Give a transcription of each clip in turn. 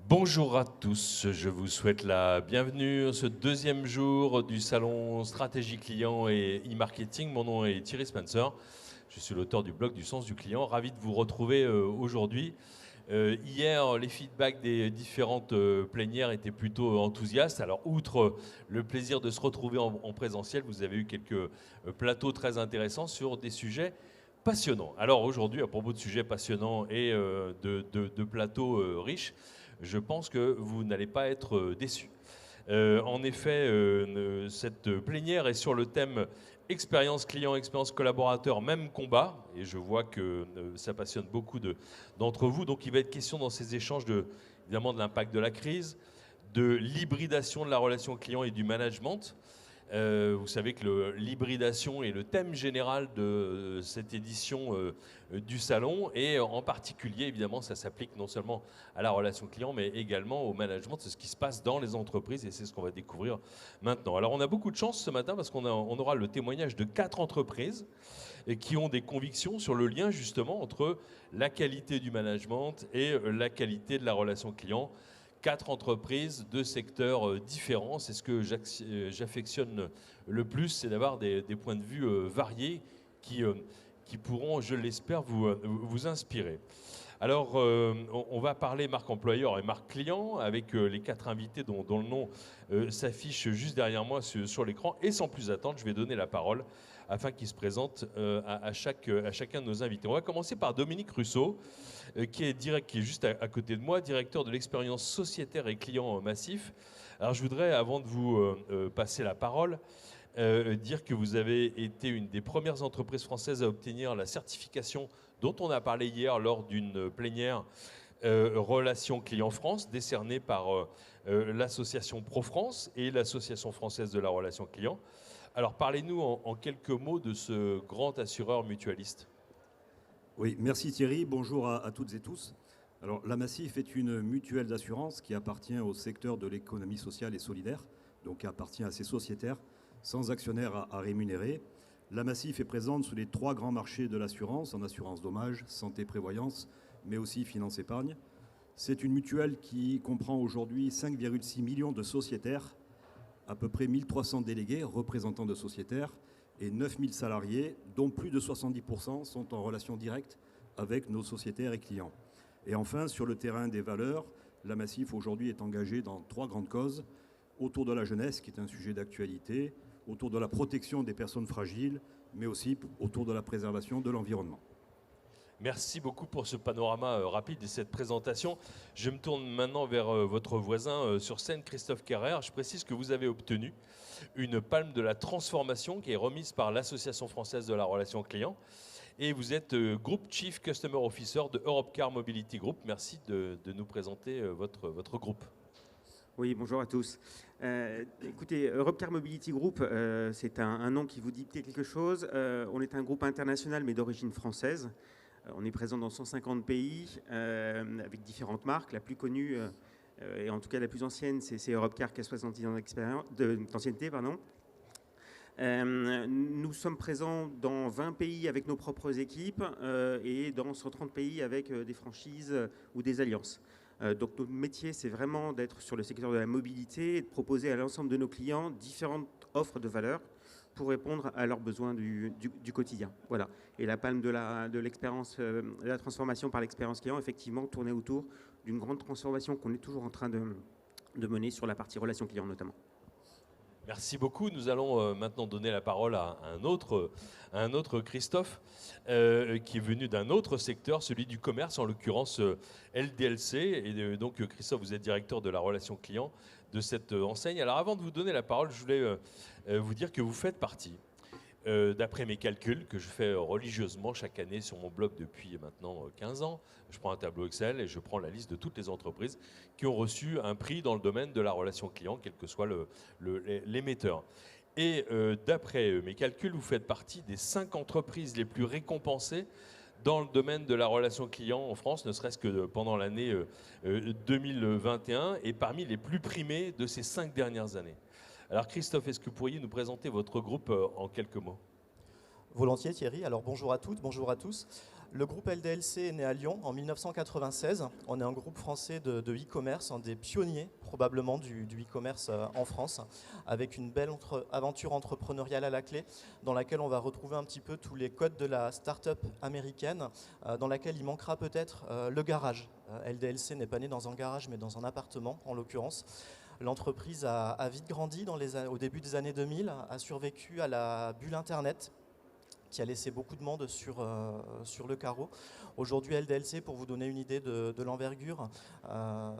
Bonjour à tous, je vous souhaite la bienvenue ce deuxième jour du salon Stratégie Client et e-marketing. Mon nom est Thierry Spencer, je suis l'auteur du blog du Sens du Client. Ravi de vous retrouver aujourd'hui. Hier, les feedbacks des différentes plénières étaient plutôt enthousiastes. Alors, outre le plaisir de se retrouver en présentiel, vous avez eu quelques plateaux très intéressants sur des sujets passionnants. Alors aujourd'hui, à propos de sujets passionnants et de plateaux riches, je pense que vous n'allez pas être déçus. En effet, cette plénière est sur le thème expérience client, expérience collaborateur, même combat. Et je vois que ça passionne beaucoup d'entre vous. Donc il va être question dans ces échanges évidemment de l'impact de la crise, de l'hybridation de la relation client et du management. Vous savez que l'hybridation est le thème général de cette édition du salon, et en particulier, évidemment, ça s'applique non seulement à la relation client, mais également au management. C'est ce qui se passe dans les entreprises et c'est ce qu'on va découvrir maintenant. Alors, on a beaucoup de chance ce matin parce qu'on aura le témoignage de 4 entreprises qui ont des convictions sur le lien justement entre la qualité du management et la qualité de la relation client. 4 entreprises de secteurs différents. C'est ce que j'affectionne le plus, c'est d'avoir des points de vue variés qui pourront, je l'espère, vous inspirer. Alors, on va parler marque employeur et marque client avec les 4 invités dont le nom s'affiche juste derrière moi sur l'écran. Et sans plus attendre, je vais donner la parole afin qu'ils se présentent à chacun de nos invités. On va commencer par Dominique Russo, qui est juste à côté de moi, directeur de l'expérience sociétaire et client massif. Alors je voudrais, avant de vous passer la parole, dire que vous avez été une des premières entreprises françaises à obtenir la certification dont on a parlé hier lors d'une plénière Relations Clients France, décernée par l'association ProFrance et l'association française de la relation client. Alors parlez-nous en quelques mots de ce grand assureur mutualiste. Oui, merci Thierry, bonjour à toutes et tous. Alors, la Massif est une mutuelle d'assurance qui appartient au secteur de l'économie sociale et solidaire, donc qui appartient à ses sociétaires, sans actionnaires à rémunérer. La Massif est présente sur les 3 grands marchés de l'assurance, en assurance dommage, santé, prévoyance, mais aussi finance épargne. C'est une mutuelle qui comprend aujourd'hui 5,6 millions de sociétaires, à peu près 1300 délégués, représentants de sociétaires, et 9000 salariés, dont plus de 70% sont en relation directe avec nos sociétaires et clients. Et enfin, sur le terrain des valeurs, la Massif aujourd'hui est engagée dans 3 grandes causes, autour de la jeunesse, qui est un sujet d'actualité, autour de la protection des personnes fragiles, mais aussi autour de la préservation de l'environnement. Merci beaucoup pour ce panorama rapide et cette présentation. Je me tourne maintenant vers votre voisin sur scène, Christophe Carrère. Je précise que vous avez obtenu une palme de la transformation qui est remise par l'Association française de la relation client. Et vous êtes Group Chief Customer Officer de Europcar Mobility Group. Merci de nous présenter votre groupe. Oui, bonjour à tous. Écoutez, Europcar Mobility Group, c'est un nom qui vous dit quelque chose. On est un groupe international mais d'origine française. On est présent dans 150 pays avec différentes marques. La plus connue, et en tout cas la plus ancienne, c'est Europcar qui a 70 ans d'ancienneté. Nous sommes présents dans 20 pays avec nos propres équipes et dans 130 pays avec des franchises ou des alliances. Donc notre métier, c'est vraiment d'être sur le secteur de la mobilité et de proposer à l'ensemble de nos clients différentes offres de valeur pour répondre à leurs besoins du quotidien. Voilà. Et la palme de l'expérience, de la transformation par l'expérience client, effectivement, tournait autour d'une grande transformation qu'on est toujours en train de mener sur la partie relation client notamment. Merci beaucoup. Nous allons maintenant donner la parole à un autre Christophe qui est venu d'un autre secteur, celui du commerce, en l'occurrence LDLC. Et donc Christophe, vous êtes directeur de la relation client de cette enseigne. Alors avant de vous donner la parole, je voulais vous dire que vous faites partie, d'après mes calculs que je fais religieusement chaque année sur mon blog depuis maintenant 15 ans, je prends un tableau Excel et je prends la liste de toutes les entreprises qui ont reçu un prix dans le domaine de la relation client, quel que soit l'émetteur. Et d'après mes calculs, vous faites partie des 5 entreprises les plus récompensées dans le domaine de la relation client en France, ne serait-ce que pendant l'année 2021, et parmi les plus primés de ces 5 dernières années. Alors Christophe, est-ce que vous pourriez nous présenter votre groupe en quelques mots ? Volontiers Thierry, alors bonjour à toutes, bonjour à tous. Le groupe LDLC est né à Lyon en 1996. On est un groupe français de e-commerce, un des pionniers probablement du e-commerce en France, avec une belle aventure entrepreneuriale à la clé, dans laquelle on va retrouver un petit peu tous les codes de la start-up américaine, dans laquelle il manquera peut-être le garage. LDLC n'est pas né dans un garage, mais dans un appartement en l'occurrence. L'entreprise a vite grandi au début des années 2000, a survécu à la bulle Internet, qui a laissé beaucoup de monde sur le carreau. Aujourd'hui, LDLC, pour vous donner une idée de l'envergure,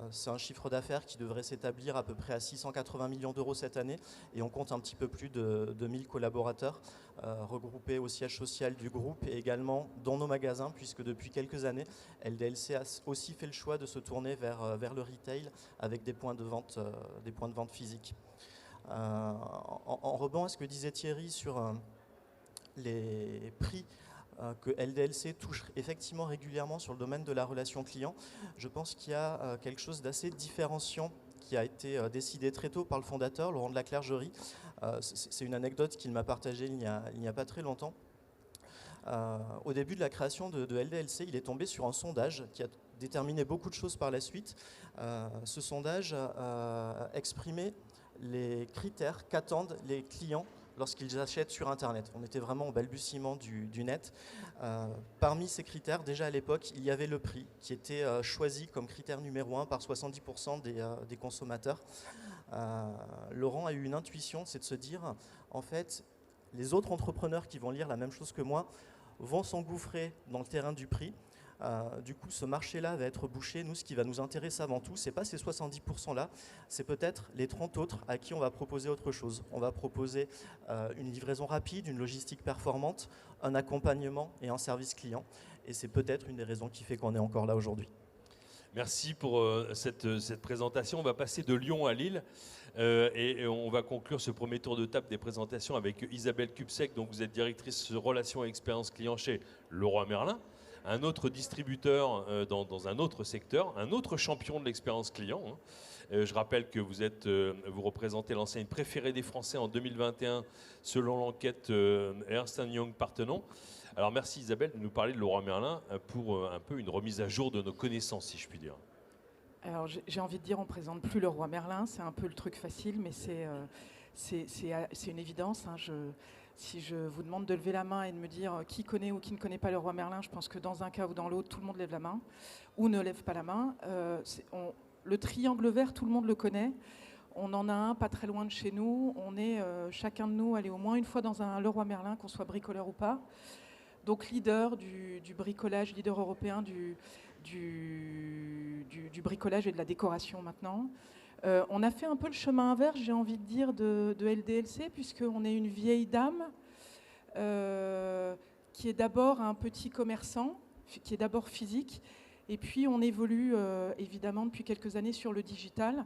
c'est un chiffre d'affaires qui devrait s'établir à peu près à 680 millions d'euros cette année, et on compte un petit peu plus de 1000 collaborateurs regroupés au siège social du groupe et également dans nos magasins, puisque depuis quelques années, LDLC a aussi fait le choix de se tourner vers le retail avec des points de vente physiques. En rebond à ce que disait Thierry sur les prix que LDLC touche effectivement régulièrement sur le domaine de la relation client, je pense qu'il y a quelque chose d'assez différenciant qui a été décidé très tôt par le fondateur, Laurent de la Clergerie. C'est une anecdote qu'il m'a partagée il n'y a pas très longtemps. Au début de la création de LDLC, il est tombé sur un sondage qui a déterminé beaucoup de choses par la suite. Ce sondage exprimait les critères qu'attendent les clients lorsqu'ils achètent sur Internet. On était vraiment au balbutiement du net. Parmi ces critères, déjà à l'époque, il y avait le prix qui était choisi comme critère numéro 1 par 70% des consommateurs. Laurent a eu une intuition, c'est de se dire, en fait, les autres entrepreneurs qui vont lire la même chose que moi vont s'engouffrer dans le terrain du prix. Du coup, ce marché-là va être bouché. Nous, ce qui va nous intéresser avant tout, ce n'est pas ces 70%-là, c'est peut-être les 30 autres à qui on va proposer autre chose. On va proposer une livraison rapide, une logistique performante, un accompagnement et un service client. Et c'est peut-être une des raisons qui fait qu'on est encore là aujourd'hui. Merci pour cette présentation. On va passer de Lyon à Lille et on va conclure ce premier tour de table des présentations avec Isabelle Cubsec. Donc vous êtes directrice relations et expérience client chez Leroy Merlin, un autre distributeur dans un autre secteur, un autre champion de l'expérience client. Je rappelle que vous représentez l'enseigne préférée des Français en 2021 selon l'enquête Ernst & Young Parthenon. Alors merci Isabelle de nous parler de Leroy Merlin pour un peu une remise à jour de nos connaissances, si je puis dire. Alors j'ai envie de dire, on ne présente plus Leroy Merlin, c'est un peu le truc facile, mais c'est une évidence. Si je vous demande de lever la main et de me dire qui connaît ou qui ne connaît pas Leroy Merlin, je pense que dans un cas ou dans l'autre, tout le monde lève la main ou ne lève pas la main. Le triangle vert, tout le monde le connaît. On en a un pas très loin de chez nous. On est chacun de nous allé au moins une fois dans un Leroy Merlin, qu'on soit bricoleur ou pas. Donc leader du bricolage, leader européen du bricolage et de la décoration maintenant. On a fait un peu le chemin inverse, j'ai envie de dire, de LDLC, puisqu'on est une vieille dame qui est d'abord un petit commerçant, qui est d'abord physique, et puis on évolue évidemment depuis quelques années sur le digital,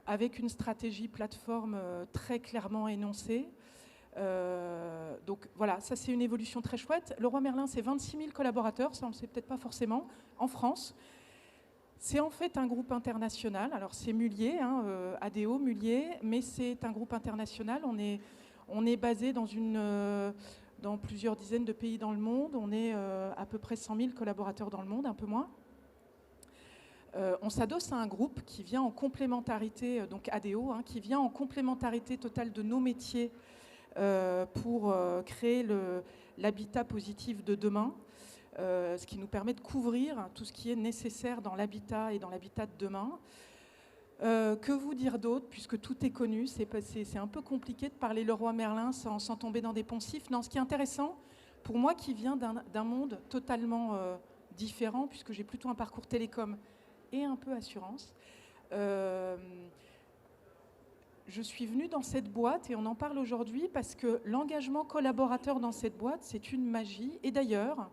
avec une stratégie plateforme très clairement énoncée. Donc voilà, ça c'est une évolution très chouette. Leroy Merlin, c'est 26 000 collaborateurs, ça on ne le sait peut-être pas forcément, en France. C'est en fait un groupe international, alors c'est Mullier, ADO, Mullier, mais c'est un groupe international. On est basé dans plusieurs dizaines de pays dans le monde, on est à peu près 100 000 collaborateurs dans le monde, un peu moins. On s'adosse à un groupe qui vient en complémentarité, donc ADO, qui vient en complémentarité totale de nos métiers pour créer l'habitat positif de demain, ce qui nous permet de couvrir tout ce qui est nécessaire dans l'habitat et dans l'habitat de demain. Que vous dire d'autre, puisque tout est connu, c'est un peu compliqué de parler Leroy Merlin sans tomber dans des poncifs. Non, ce qui est intéressant, pour moi qui viens d'un monde totalement différent, puisque j'ai plutôt un parcours télécom et un peu assurance, je suis venue dans cette boîte et on en parle aujourd'hui parce que l'engagement collaborateur dans cette boîte, c'est une magie. Et d'ailleurs,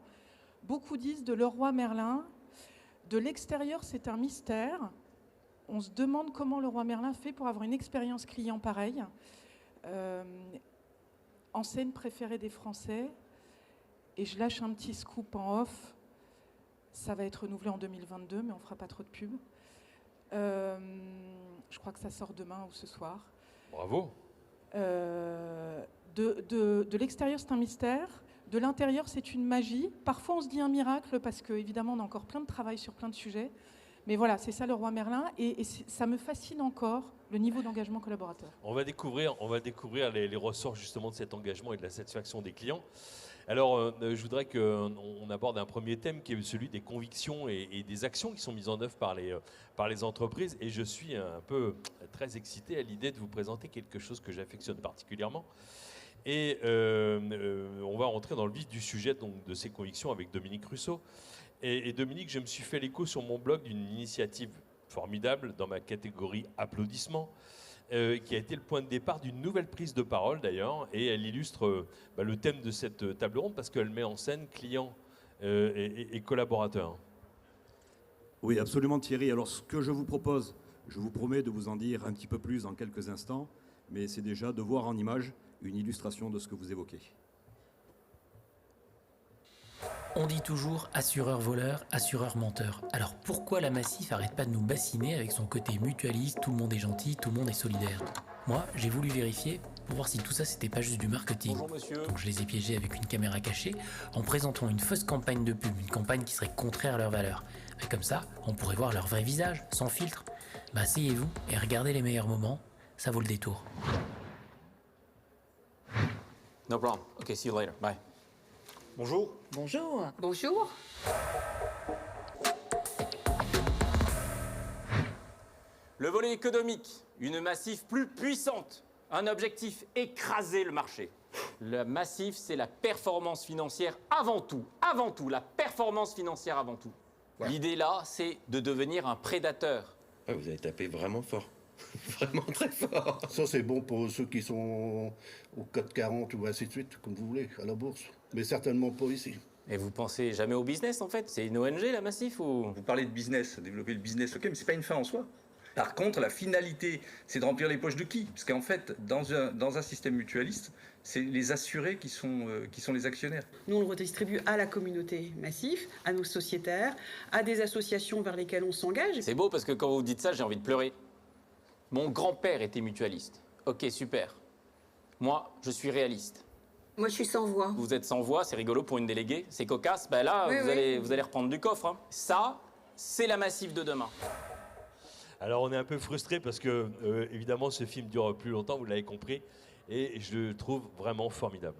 beaucoup disent de Leroy Merlin, de l'extérieur, c'est un mystère. On se demande comment Leroy Merlin fait pour avoir une expérience client pareille. Enseigne préférée des Français. Et je lâche un petit scoop en off. Ça va être renouvelé en 2022, mais on ne fera pas trop de pub. Je crois que ça sort demain ou ce soir. Bravo. De l'extérieur, c'est un mystère. De l'intérieur, c'est une magie. Parfois, on se dit un miracle parce qu'évidemment, on a encore plein de travail sur plein de sujets. Mais voilà, c'est ça le Roi Merlin. Et ça me fascine encore, le niveau d'engagement collaborateur. On va découvrir les ressorts justement de cet engagement et de la satisfaction des clients. Alors, je voudrais qu'on aborde un premier thème qui est celui des convictions et des actions qui sont mises en œuvre par les entreprises. Et je suis un peu très excité à l'idée de vous présenter quelque chose que j'affectionne particulièrement. Et on va rentrer dans le vif du sujet donc, de ces convictions avec Dominique Russo. Et Dominique, je me suis fait l'écho sur mon blog d'une initiative formidable dans ma catégorie applaudissements, qui a été le point de départ d'une nouvelle prise de parole d'ailleurs, et elle illustre le thème de cette table ronde parce qu'elle met en scène clients et collaborateurs. Oui, absolument Thierry. Alors ce que je vous propose, je vous promets de vous en dire un petit peu plus dans quelques instants, mais c'est déjà de voir en image une illustration de ce que vous évoquez. On dit toujours assureur-voleur, assureur-menteur. Alors pourquoi la Massif arrête pas de nous bassiner avec son côté mutualiste, tout le monde est gentil, tout le monde est solidaire? Moi, j'ai voulu vérifier pour voir si tout ça c'était pas juste du marketing. Bonjour monsieur. Donc je les ai piégés avec une caméra cachée en présentant une fausse campagne de pub, une campagne qui serait contraire à leurs valeurs. Mais comme ça, on pourrait voir leur vrai visage, sans filtre. Bah asseyez-vous et regardez les meilleurs moments, ça vaut le détour. No problem. Okay, see you later. Bye. Bonjour. Bonjour. Bonjour. Le volet économique, une Massif plus puissante. Un objectif, écraser le marché. La Massif, c'est la performance financière avant tout. Avant tout, la performance financière avant tout. Ouais. L'idée là, c'est de devenir un prédateur. Ah, vous avez tapé vraiment fort. Vraiment très fort. Ça, c'est bon pour ceux qui sont au CAC 40 ou ainsi de suite, comme vous voulez, à la bourse. Mais certainement pas ici. Et vous pensez jamais au business, en fait? C'est une ONG, la Massif, ou... Vous parlez de business, développer le business, ok, mais c'est pas une fin en soi. Par contre, la finalité, c'est de remplir les poches de qui? Parce qu'en fait, dans un système mutualiste, c'est les assurés qui sont les actionnaires. Nous, on le redistribue à la communauté Massif, à nos sociétaires, à des associations vers lesquelles on s'engage. C'est beau parce que quand vous dites ça, j'ai envie de pleurer. Mon grand-père était mutualiste. Ok, super. Moi, je suis réaliste. Moi, je suis sans voix. Vous êtes sans voix, c'est rigolo pour une déléguée, c'est cocasse. Ben là, oui, vous allez reprendre du coffre. Hein. Ça, c'est la Massif de demain. Alors on est un peu frustré parce que évidemment ce film dure plus longtemps, vous l'avez compris, et je le trouve vraiment formidable.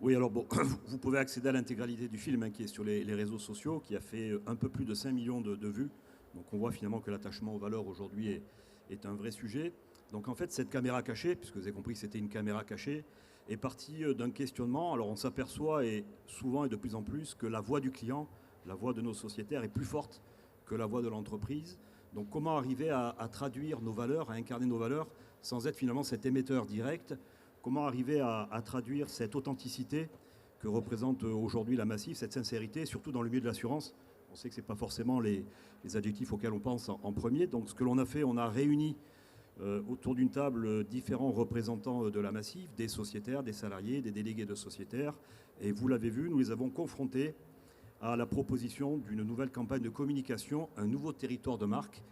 Oui, alors bon, vous pouvez accéder à l'intégralité du film qui est sur les réseaux sociaux, qui a fait un peu plus de 5 millions de vues. Donc on voit finalement que l'attachement aux valeurs aujourd'hui est un vrai sujet. Donc en fait cette caméra cachée, puisque vous avez compris que c'était une caméra cachée, est partie d'un questionnement. Alors on s'aperçoit souvent et de plus en plus que la voix du client, la voix de nos sociétaires est plus forte que la voix de l'entreprise. Donc comment arriver à traduire nos valeurs, à incarner nos valeurs sans être finalement cet émetteur direct? Comment arriver à traduire cette authenticité que représente aujourd'hui la Massif, cette sincérité, surtout dans le milieu de l'assurance? On sait que ce n'est pas forcément les adjectifs auxquels on pense en premier. Donc ce que l'on a fait, on a réuni autour d'une table différents représentants de la Massif, des sociétaires, des salariés, des délégués de sociétaires. Et vous l'avez vu, nous les avons confrontés à la proposition d'une nouvelle campagne de communication, un nouveau territoire de marque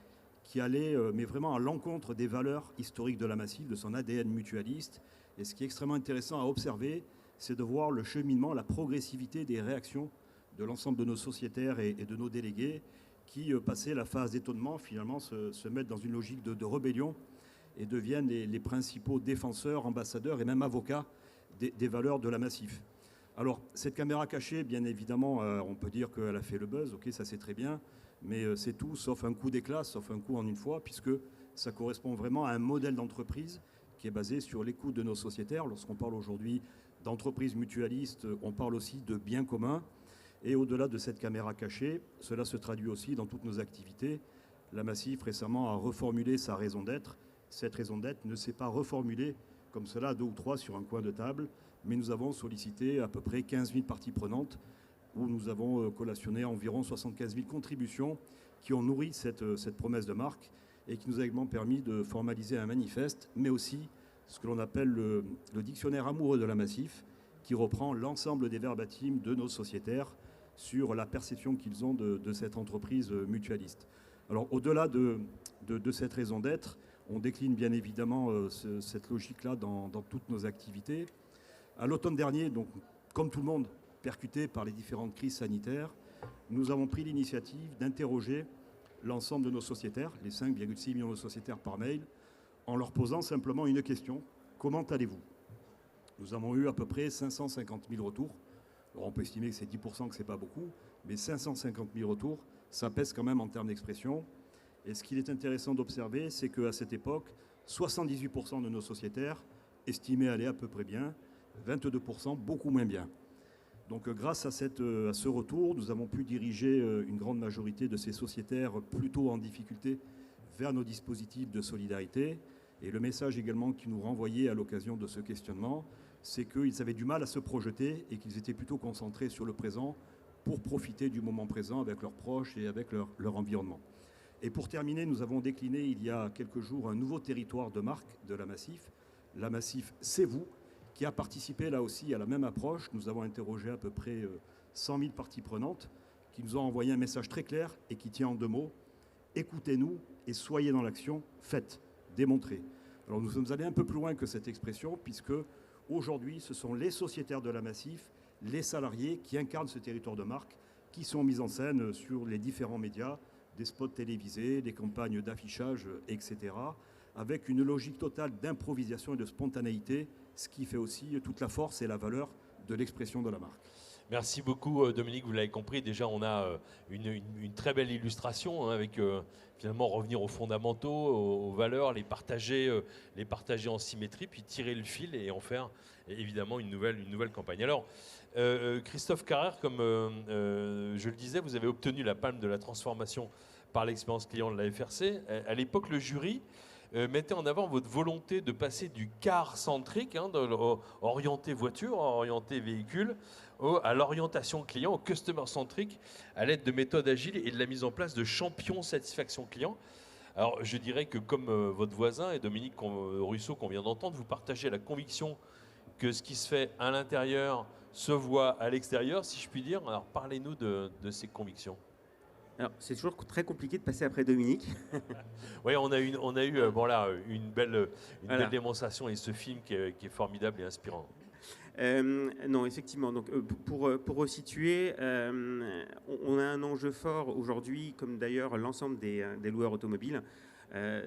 qui allait mais vraiment à l'encontre des valeurs historiques de la Massif, de son ADN mutualiste. Et ce qui est extrêmement intéressant à observer, c'est de voir le cheminement, la progressivité des réactions de l'ensemble de nos sociétaires et de nos délégués qui, passé la phase d'étonnement, finalement se mettent dans une logique de rébellion et deviennent les principaux défenseurs, ambassadeurs et même avocats des valeurs de la Massif. Alors, cette caméra cachée, bien évidemment, on peut dire qu'elle a fait le buzz, ok, ça c'est très bien, mais c'est tout, sauf un coup d'éclat, sauf un coup en une fois, puisque ça correspond vraiment à un modèle d'entreprise qui est basé sur l'écoute de nos sociétaires. Lorsqu'on parle aujourd'hui d'entreprise mutualiste, on parle aussi de biens communs. Et au-delà de cette caméra cachée, cela se traduit aussi dans toutes nos activités. La Massif récemment a reformulé sa raison d'être. Cette raison d'être ne s'est pas reformulée comme cela à 2 ou 3 sur un coin de table, mais nous avons sollicité à peu près 15 000 parties prenantes, où nous avons collationné environ 75 000 contributions qui ont nourri cette promesse de marque et qui nous a également permis de formaliser un manifeste, mais aussi ce que l'on appelle le dictionnaire amoureux de la Massif, qui reprend l'ensemble des verbatims de nos sociétaires sur la perception qu'ils ont de cette entreprise mutualiste. Alors au-delà de cette raison d'être, on décline bien évidemment cette logique-là dans toutes nos activités. À l'automne dernier, donc, comme tout le monde, percutés par les différentes crises sanitaires, nous avons pris l'initiative d'interroger l'ensemble de nos sociétaires, les 5,6 millions de sociétaires par mail, en leur posant simplement une question: comment allez-vous? Nous avons eu à peu près 550 000 retours. Alors on peut estimer que c'est 10%, que ce n'est pas beaucoup, mais 550 000 retours, ça pèse quand même en termes d'expression. Et ce qu'il est intéressant d'observer, c'est qu'à cette époque, 78% de nos sociétaires estimaient aller à peu près bien, 22% beaucoup moins bien. Donc grâce à ce retour, nous avons pu diriger une grande majorité de ces sociétaires plutôt en difficulté vers nos dispositifs de solidarité. Et le message également qui nous renvoyait à l'occasion de ce questionnement, c'est qu'ils avaient du mal à se projeter et qu'ils étaient plutôt concentrés sur le présent pour profiter du moment présent avec leurs proches et avec leur environnement. Et pour terminer, nous avons décliné il y a quelques jours un nouveau territoire de marque de la Massif. La Massif, c'est vous, qui a participé là aussi à la même approche. Nous avons interrogé à peu près 100 000 parties prenantes qui nous ont envoyé un message très clair et qui tient en 2 mots: écoutez-nous et soyez dans l'action, faites, démontrez. Alors nous sommes allés un peu plus loin que cette expression, puisque aujourd'hui ce sont les sociétaires de la Massif, les salariés qui incarnent ce territoire de marque, qui sont mis en scène sur les différents médias, des spots télévisés, des campagnes d'affichage, etc., avec une logique totale d'improvisation et de spontanéité, ce qui fait aussi toute la force et la valeur de l'expression de la marque. Merci beaucoup Dominique, vous l'avez compris, déjà on a une très belle illustration avec finalement revenir aux fondamentaux, aux valeurs, les partager en symétrie, puis tirer le fil et en faire évidemment une nouvelle campagne. Alors Christophe Carrère, comme je le disais, vous avez obtenu la palme de la transformation par l'expérience client de la FRC. À l'époque, le jury mettait en avant votre volonté de passer du car centrique, orienté voiture, orienté véhicule, à l'orientation client, au customer centric, à l'aide de méthodes agiles et de la mise en place de champions satisfaction client. Alors je dirais que comme votre voisin et Dominique Rousseau qu'on vient d'entendre, vous partagez la conviction que ce qui se fait à l'intérieur se voit à l'extérieur, si je puis dire. Alors parlez-nous de ces convictions. Alors, c'est toujours très compliqué de passer après Dominique. Oui, on a eu une belle démonstration et ce film qui est formidable et inspirant. Non, effectivement. Donc, pour resituer, on a un enjeu fort aujourd'hui, comme d'ailleurs l'ensemble des loueurs automobiles.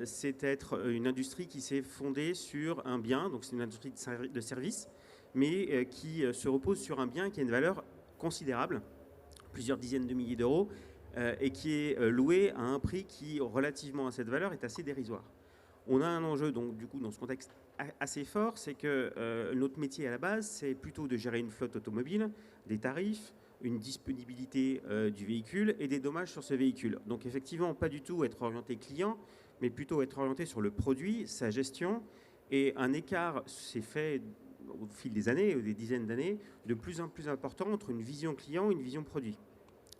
C'est d'être une industrie qui s'est fondée sur un bien, donc c'est une industrie de service, mais qui se repose sur un bien qui a une valeur considérable, plusieurs dizaines de milliers d'euros, et qui est loué à un prix qui, relativement à cette valeur, est assez dérisoire. On a un enjeu, donc, du coup, dans ce contexte assez fort, c'est que notre métier à la base, c'est plutôt de gérer une flotte automobile, des tarifs, une disponibilité du véhicule et des dommages sur ce véhicule. Donc effectivement, pas du tout être orienté client, mais plutôt être orienté sur le produit, sa gestion. Et un écart s'est fait au fil des années, des dizaines d'années, de plus en plus important entre une vision client et une vision produit.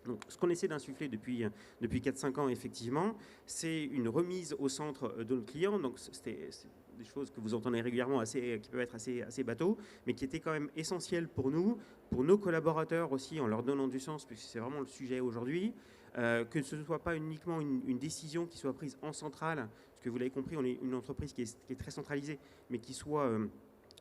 Donc, ce qu'on essaie d'insuffler depuis 4-5 ans, effectivement, c'est une remise au centre de nos clients. Donc, c'est des choses que vous entendez régulièrement, qui peuvent être assez bateaux, mais qui étaient quand même essentielles pour nous, pour nos collaborateurs aussi, en leur donnant du sens, puisque c'est vraiment le sujet aujourd'hui, que ce ne soit pas uniquement une décision qui soit prise en centrale, parce que vous l'avez compris, on est une entreprise qui est très centralisée, mais qui soit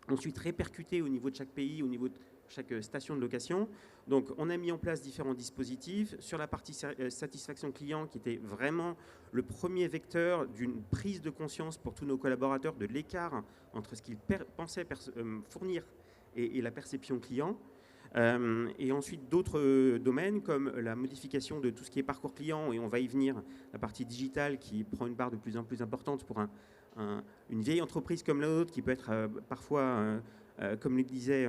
ensuite répercutée au niveau de chaque pays, au niveau de chaque station de location. Donc, on a mis en place différents dispositifs sur la partie satisfaction client, qui était vraiment le premier vecteur d'une prise de conscience pour tous nos collaborateurs de l'écart entre ce qu'ils pensaient fournir et la perception client. Et ensuite, d'autres domaines comme la modification de tout ce qui est parcours client, et on va y venir, la partie digitale qui prend une part de plus en plus importante pour une vieille entreprise comme la nôtre, qui peut être parfois, comme le disait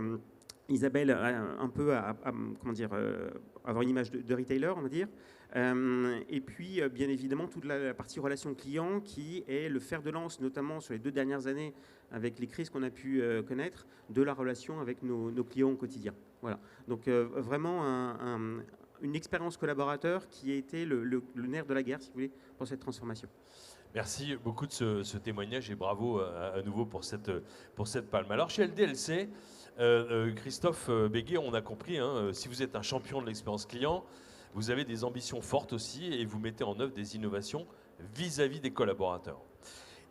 Isabelle, un peu avoir une image de retailer, on va dire. Et puis, bien évidemment, toute la partie relation client qui est le fer de lance, notamment sur les 2 dernières années, avec les crises qu'on a pu connaître, de la relation avec nos clients au quotidien. Voilà. Donc, vraiment une expérience collaborateur qui a été le nerf de la guerre, si vous voulez, pour cette transformation. Merci beaucoup de ce témoignage et bravo à nouveau pour cette palme. Alors, chez LDLC, Christophe Béguet, on a compris, si vous êtes un champion de l'expérience client, vous avez des ambitions fortes aussi et vous mettez en œuvre des innovations vis-à-vis des collaborateurs.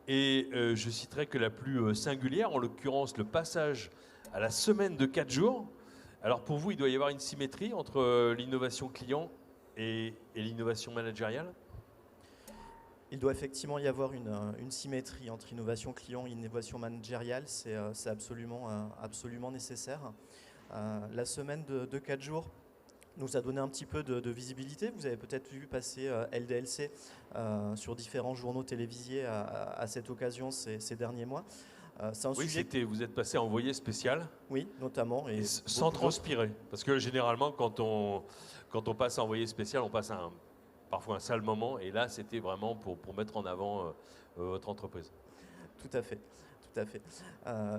Et je citerai que la plus singulière, en l'occurrence le passage à la semaine de 4 jours, Alors pour vous, il doit y avoir une symétrie entre l'innovation client et l'innovation managériale? Il doit effectivement y avoir une symétrie entre innovation client et innovation managériale, c'est absolument nécessaire. La semaine de 4 jours nous a donné un petit peu de visibilité. Vous avez peut-être vu passer LDLC sur différents journaux télévisés à cette occasion ces derniers mois. Oui, vous êtes passé à envoyé spécial. Oui, notamment. Et sans transpirer. Parce que généralement, quand on passe à envoyé spécial, on passe parfois un sale moment. Et là, c'était vraiment pour mettre en avant votre entreprise. Tout à fait. Tout à fait.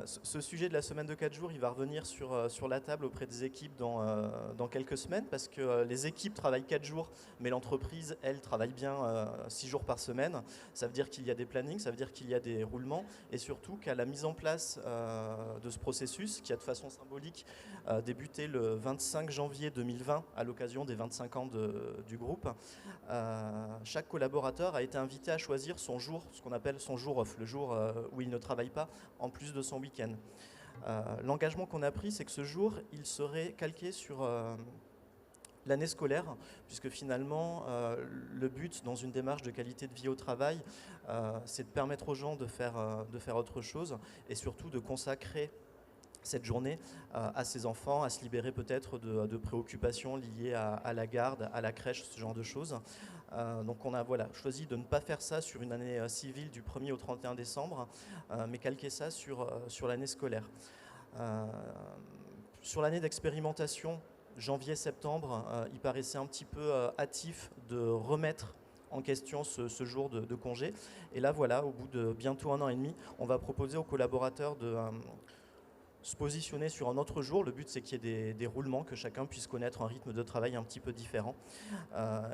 Ce sujet de la semaine de 4 jours, il va revenir sur la table auprès des équipes dans quelques semaines, parce que les équipes travaillent 4 jours, mais l'entreprise, elle, travaille bien 6 jours par semaine. Ça veut dire qu'il y a des plannings, ça veut dire qu'il y a des roulements, et surtout qu'à la mise en place de ce processus, qui a de façon symbolique débuté le 25 janvier 2020, à l'occasion des 25 ans du groupe, chaque collaborateur a été invité à choisir son jour, ce qu'on appelle son jour off, le jour où il ne travaille pas en plus de son week-end. L'engagement qu'on a pris, c'est que ce jour, il serait calqué sur l'année scolaire, puisque finalement, le but dans une démarche de qualité de vie au travail, c'est de permettre aux gens de faire autre chose et surtout de consacrer cette journée à ses enfants, à se libérer peut-être de préoccupations liées à la garde, à la crèche, ce genre de choses. Donc on a choisi de ne pas faire ça sur une année civile du 1er au 31 décembre, mais calquer ça sur l'année scolaire. Sur l'année d'expérimentation, janvier-septembre, il paraissait un petit peu hâtif de remettre en question ce jour de congé. Et là, au bout de bientôt 1 an et demi, on va proposer aux collaborateurs de se positionner sur un autre jour. Le but, c'est qu'il y ait des roulements, que chacun puisse connaître un rythme de travail un petit peu différent.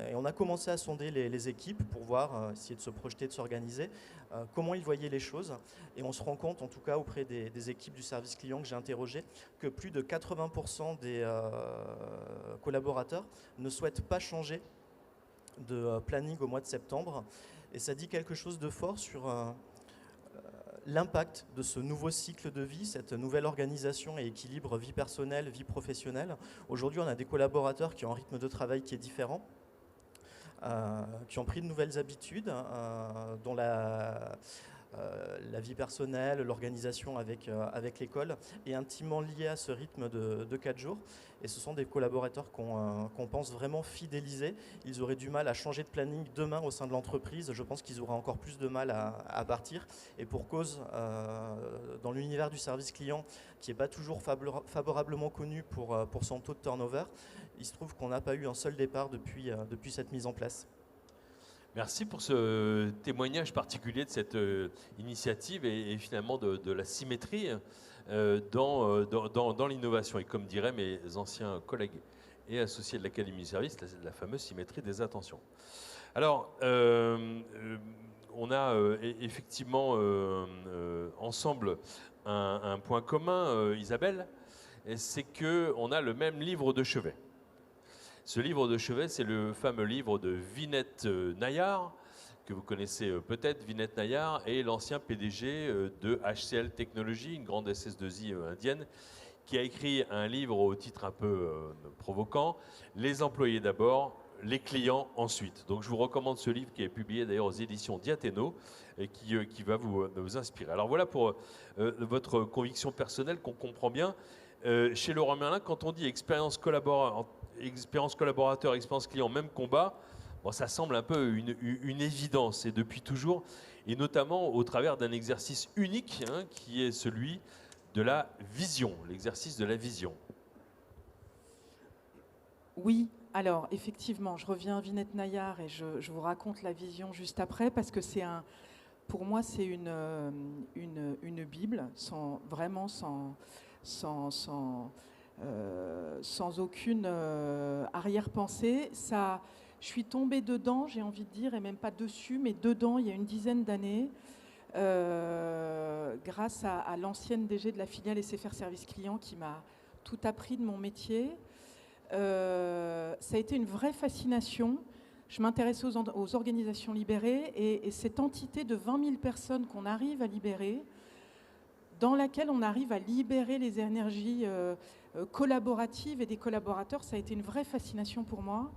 Et on a commencé à sonder les équipes pour voir, essayer de se projeter, de s'organiser, comment ils voyaient les choses. Et on se rend compte, en tout cas auprès des équipes du service client que j'ai interrogé, que plus de 80% des collaborateurs ne souhaitent pas changer de planning au mois de septembre. Et ça dit quelque chose de fort sur l'impact de ce nouveau cycle de vie, cette nouvelle organisation et équilibre vie personnelle, vie professionnelle. Aujourd'hui, on a des collaborateurs qui ont un rythme de travail qui est différent, qui ont pris de nouvelles habitudes, dont la vie personnelle, l'organisation avec l'école est intimement liée à ce rythme de 4 jours. Et ce sont des collaborateurs qu'on pense vraiment fidélisés. Ils auraient du mal à changer de planning demain au sein de l'entreprise. Je pense qu'ils auraient encore plus de mal à partir. Et pour cause, dans l'univers du service client, qui n'est pas toujours favorablement connu pour son taux de turnover, il se trouve qu'on n'a pas eu un seul départ depuis cette mise en place. Merci pour ce témoignage particulier de cette initiative et finalement de la symétrie dans l'innovation. Et comme diraient mes anciens collègues et associés de l'Académie du Service, la fameuse symétrie des attentions. Alors, on a effectivement ensemble un point commun, Isabelle, c'est qu'on a le même livre de chevet. Ce livre de chevet, c'est le fameux livre de Vinette Nayar, que vous connaissez peut-être. Vinette Nayar est l'ancien PDG de HCL Technologies, une grande SS2I indienne, qui a écrit un livre au titre un peu provoquant, « Les employés d'abord, les clients ensuite ». Donc je vous recommande ce livre qui est publié d'ailleurs aux éditions Diathéno et qui va vous inspirer. Alors voilà pour votre conviction personnelle qu'on comprend bien. Chez Leroy Merlin, quand on dit expérience collaborateur, expérience client, même combat, bon, ça semble un peu une évidence, et depuis toujours, et notamment au travers d'un exercice unique, qui est celui de la vision, l'exercice de la vision. Oui, alors effectivement, je reviens à Vinette Nayar et je vous raconte la vision juste après, parce que pour moi, c'est une Bible, sans aucune arrière-pensée. Je suis tombée dedans, j'ai envie de dire, et même pas dessus, mais dedans, il y a une dizaine d'années, grâce à l'ancienne DG de la filiale SFR Service Client qui m'a tout appris de mon métier. Ça a été une vraie fascination. Je m'intéressais aux organisations libérées et cette entité de 20 000 personnes qu'on arrive à libérer, dans laquelle on arrive à libérer les énergies collaborative et des collaborateurs, ça a été une vraie fascination pour moi.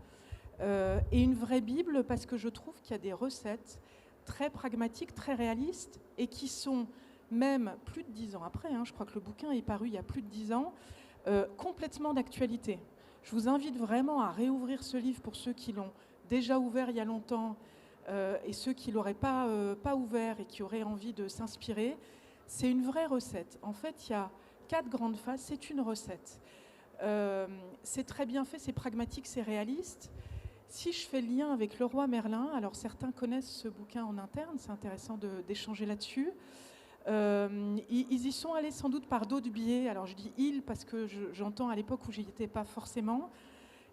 Et une vraie Bible parce que je trouve qu'il y a des recettes très pragmatiques, très réalistes et qui sont même plus de 10 ans après, je crois que le bouquin est paru il y a plus de 10 ans, complètement d'actualité. Je vous invite vraiment à réouvrir ce livre pour ceux qui l'ont déjà ouvert il y a longtemps et ceux qui ne l'auraient pas ouvert et qui auraient envie de s'inspirer. C'est une vraie recette. En fait, il y a 4 grandes phases, c'est une recette. C'est très bien fait, c'est pragmatique, c'est réaliste. Si je fais le lien avec Leroy Merlin, alors certains connaissent ce bouquin en interne, c'est intéressant d'échanger là-dessus. Ils y sont allés sans doute par d'autres biais. Alors je dis ils parce que j'entends à l'époque où j'y étais pas forcément.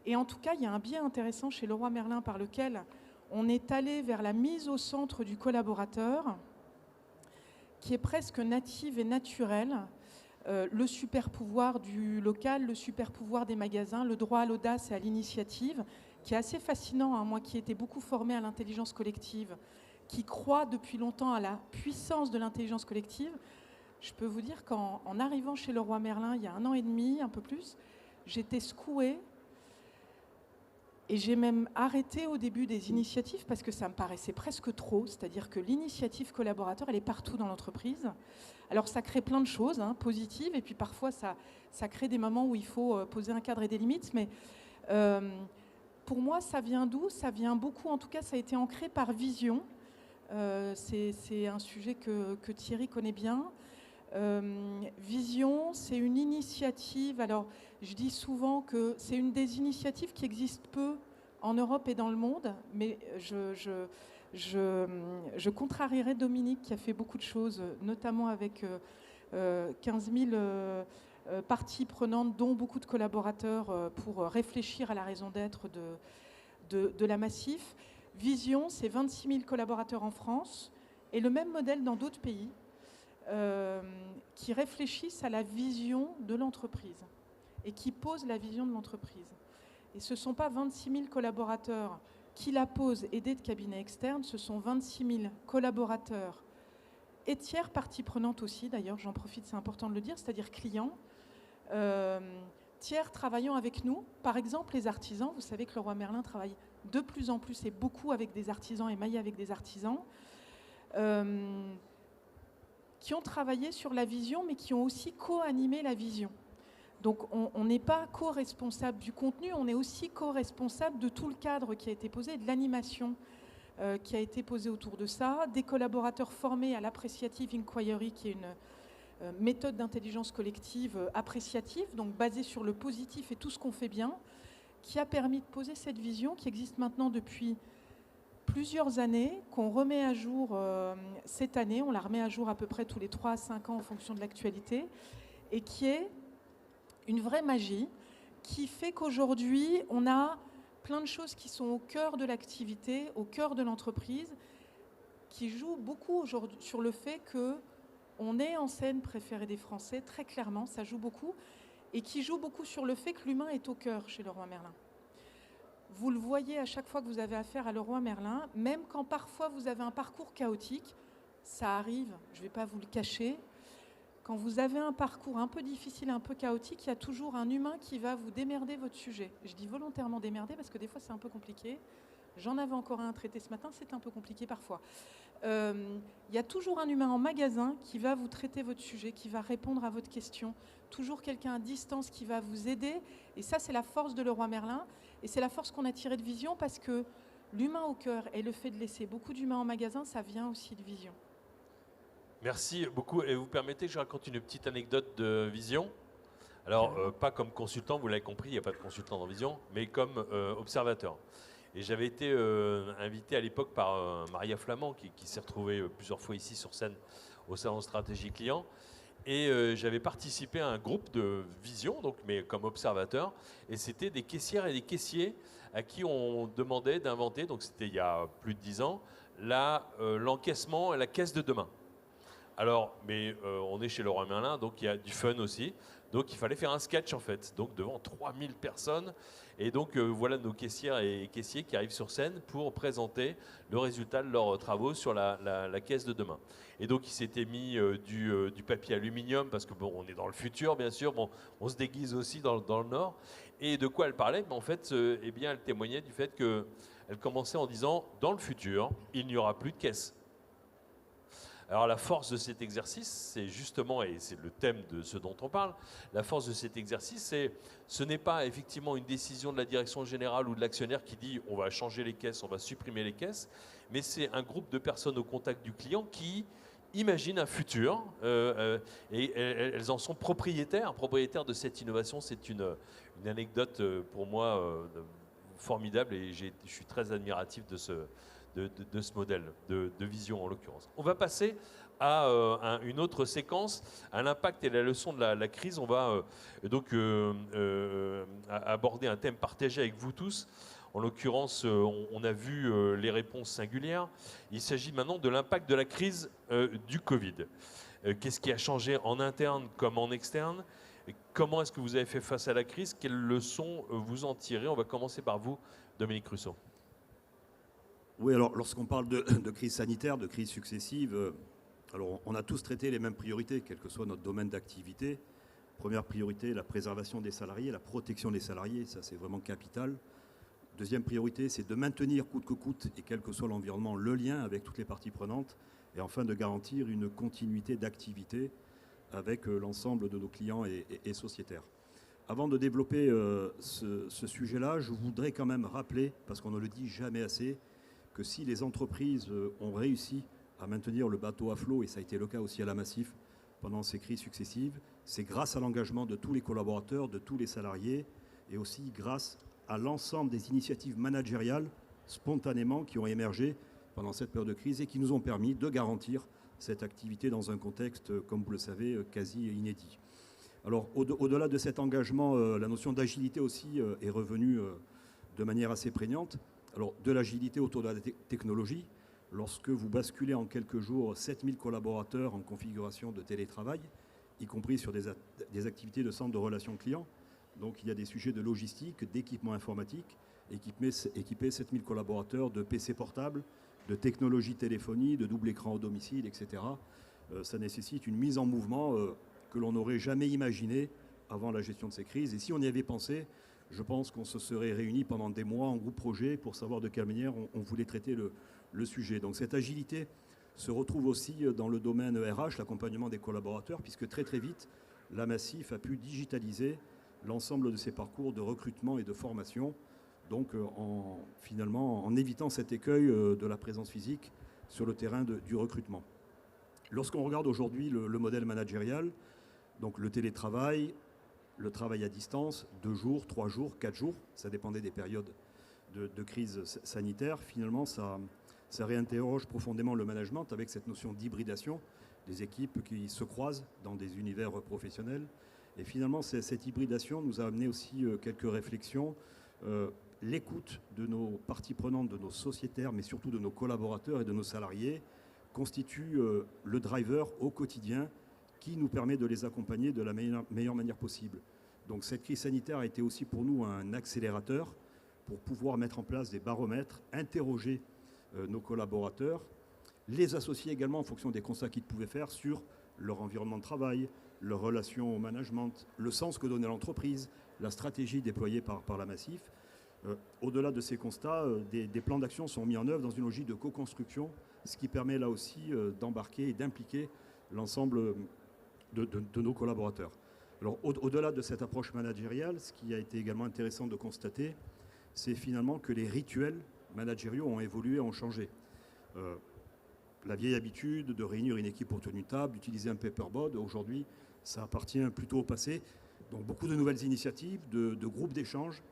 Et en tout cas, il y a un biais intéressant chez Leroy Merlin par lequel on est allé vers la mise au centre du collaborateur, qui est presque native et naturelle. Le super pouvoir du local, le super pouvoir des magasins, le droit à l'audace et à l'initiative, qui est assez fascinant, moi qui ai été beaucoup formée à l'intelligence collective, qui croit depuis longtemps à la puissance de l'intelligence collective. Je peux vous dire qu'en arrivant chez Leroy Merlin, il y a 1 an et demi, un peu plus, j'étais secouée et j'ai même arrêté au début des initiatives parce que ça me paraissait presque trop, c'est-à-dire que l'initiative collaborateur, elle est partout dans l'entreprise. Alors ça crée plein de choses positives et puis parfois ça crée des moments où il faut poser un cadre et des limites, mais pour moi ça vient d'où ? Ça vient beaucoup, en tout cas ça a été ancré par vision. C'est un sujet que Thierry connaît bien. Vision, c'est une initiative. Alors, je dis souvent que c'est une des initiatives qui existent peu en Europe et dans le monde, mais je contrarierais Dominique qui a fait beaucoup de choses, notamment avec 15 000 parties prenantes, dont beaucoup de collaborateurs, pour réfléchir à la raison d'être de la Massif. Vision, c'est 26 000 collaborateurs en France et le même modèle dans d'autres pays qui réfléchissent à la vision de l'entreprise et qui posent la vision de l'entreprise. Et ce ne sont pas 26 000 collaborateurs qui la posent aidés de cabinets externes, ce sont 26 000 collaborateurs et tiers parties prenantes aussi, d'ailleurs, j'en profite, c'est important de le dire, c'est-à-dire clients, tiers travaillant avec nous. Par exemple, les artisans, vous savez que Leroy Merlin travaille de plus en plus et beaucoup avec des artisans, émaillés avec des artisans, qui ont travaillé sur la vision, mais qui ont aussi co-animé la vision. Donc on n'est pas co-responsable du contenu, on est aussi co-responsable de tout le cadre qui a été posé, de l'animation qui a été posée autour de ça, des collaborateurs formés à l'appréciative inquiry, qui est une méthode d'intelligence collective appréciative, donc basée sur le positif et tout ce qu'on fait bien, qui a permis de poser cette vision qui existe maintenant depuis plusieurs années, qu'on remet à jour cette année, on la remet à jour à peu près tous les 3 à 5 ans en fonction de l'actualité, et qui est une vraie magie, qui fait qu'aujourd'hui, on a plein de choses qui sont au cœur de l'activité, au cœur de l'entreprise, qui jouent beaucoup aujourd'hui sur le fait qu'on est en scène préférée des Français, très clairement, ça joue beaucoup, et qui joue beaucoup sur le fait que l'humain est au cœur chez Leroy Merlin. Vous le voyez à chaque fois que vous avez affaire à Leroy Merlin, même quand parfois vous avez un parcours chaotique, ça arrive, je ne vais pas vous le cacher. Quand vous avez un parcours un peu difficile, un peu chaotique, il y a toujours un humain qui va vous démerder votre sujet. Je dis volontairement démerder parce que des fois c'est un peu compliqué. J'en avais encore un traité ce matin, c'est un peu compliqué parfois. Il y a toujours un humain en magasin qui va vous traiter votre sujet, qui va répondre à votre question. Toujours quelqu'un à distance qui va vous aider. Et ça, c'est la force de Leroy Merlin. Et c'est la force qu'on a tirée de vision parce que l'humain au cœur et le fait de laisser beaucoup d'humains en magasin, ça vient aussi de vision. Merci beaucoup. Et vous permettez que je raconte une petite anecdote de Vision ? Alors, pas comme consultant, vous l'avez compris, il n'y a pas de consultant dans Vision, mais comme observateur. Et j'avais été invité à l'époque par Maria Flamand, qui s'est retrouvée plusieurs fois ici sur scène au Salon Stratégie Client. Et j'avais participé à un groupe de Vision, donc, mais comme observateur. Et c'était des caissières et des caissiers à qui on demandait d'inventer, donc c'était il y a plus de 10 ans, l'encaissement et la caisse de demain. Alors, mais on est chez Leroy Merlin, donc il y a du fun aussi. Donc il fallait faire un sketch en fait, donc devant 3000 personnes. Et donc voilà nos caissières et caissiers qui arrivent sur scène pour présenter le résultat de leurs travaux sur la caisse de demain. Et donc il s'était mis du papier aluminium parce que bon, on est dans le futur bien sûr, bon, on se déguise aussi dans le Nord. Et de quoi elle parlait? En fait, eh bien, elle témoignait du fait qu'elle commençait en disant « dans le futur, il n'y aura plus de caisse ». Alors la force de cet exercice, c'est justement, et c'est le thème de ce dont on parle, la force de cet exercice, ce n'est pas effectivement une décision de la direction générale ou de l'actionnaire qui dit on va changer les caisses, on va supprimer les caisses, mais c'est un groupe de personnes au contact du client qui imaginent un futur et elles en sont propriétaires de cette innovation. C'est une anecdote pour moi formidable et je suis très admiratif de ce modèle de vision en l'occurrence. On va passer à une autre séquence, à l'impact et la leçon de la crise. On va donc aborder un thème partagé avec vous tous. En l'occurrence, on a vu les réponses singulières. Il s'agit maintenant de l'impact de la crise du Covid. Qu'est-ce qui a changé en interne comme en externe? Comment est-ce que vous avez fait face à la crise? Quelles leçons vous en tirez? On va commencer par vous, Dominique Russo. Oui, alors lorsqu'on parle de crise sanitaire, de crise successive, alors on a tous traité les mêmes priorités, quel que soit notre domaine d'activité. Première priorité, la préservation des salariés, la protection des salariés, ça c'est vraiment capital. Deuxième priorité, c'est de maintenir coûte que coûte, et quel que soit l'environnement, le lien avec toutes les parties prenantes. Et enfin, de garantir une continuité d'activité avec l'ensemble de nos clients et sociétaires. Avant de développer ce sujet-là, je voudrais quand même rappeler, parce qu'on ne le dit jamais assez, que si les entreprises ont réussi à maintenir le bateau à flot, et ça a été le cas aussi à la Massif pendant ces crises successives, c'est grâce à l'engagement de tous les collaborateurs, de tous les salariés, et aussi grâce à l'ensemble des initiatives managériales spontanément qui ont émergé pendant cette période de crise et qui nous ont permis de garantir cette activité dans un contexte, comme vous le savez, quasi inédit. Alors, au-delà de cet engagement, la notion d'agilité aussi est revenue de manière assez prégnante. Alors, de l'agilité autour de la technologie, lorsque vous basculez en quelques jours 7000 collaborateurs en configuration de télétravail, y compris sur des activités de centre de relations clients, donc il y a des sujets de logistique, d'équipement informatique, équiper 7000 collaborateurs de PC portables, de technologie téléphonie, de double écran au domicile, etc. Ça nécessite une mise en mouvement que l'on n'aurait jamais imaginée avant la gestion de ces crises. Et si on y avait pensé, je pense qu'on se serait réunis pendant des mois en groupe projet pour savoir de quelle manière on voulait traiter le sujet. Donc cette agilité se retrouve aussi dans le domaine RH, l'accompagnement des collaborateurs, puisque très très vite, la Massif a pu digitaliser l'ensemble de ses parcours de recrutement et de formation, donc finalement en évitant cet écueil de la présence physique sur le terrain du recrutement. Lorsqu'on regarde aujourd'hui le modèle managérial, donc le télétravail, le travail à distance, 2 jours, 3 jours, 4 jours, ça dépendait des périodes de crise sanitaire, finalement ça réinterroge profondément le management avec cette notion d'hybridation, des équipes qui se croisent dans des univers professionnels. Et finalement, cette hybridation nous a amené aussi quelques réflexions. L'écoute de nos parties prenantes, de nos sociétaires, mais surtout de nos collaborateurs et de nos salariés, constitue le driver au quotidien qui nous permet de les accompagner de la meilleure manière possible. Donc cette crise sanitaire a été aussi pour nous un accélérateur pour pouvoir mettre en place des baromètres, interroger nos collaborateurs, les associer également en fonction des constats qu'ils pouvaient faire sur leur environnement de travail, leur relation au management, le sens que donnait l'entreprise, la stratégie déployée par la Massif. Au-delà de ces constats, des plans d'action sont mis en œuvre dans une logique de co-construction, ce qui permet là aussi d'embarquer et d'impliquer l'ensemble de nos collaborateurs. Alors, au-delà de cette approche managériale, ce qui a été également intéressant de constater, c'est finalement que les rituels managériaux ont évolué, ont changé. La vieille habitude de réunir une équipe autour d'une table, d'utiliser un paperboard, aujourd'hui, ça appartient plutôt au passé. Donc beaucoup de nouvelles initiatives, de groupes d'échange,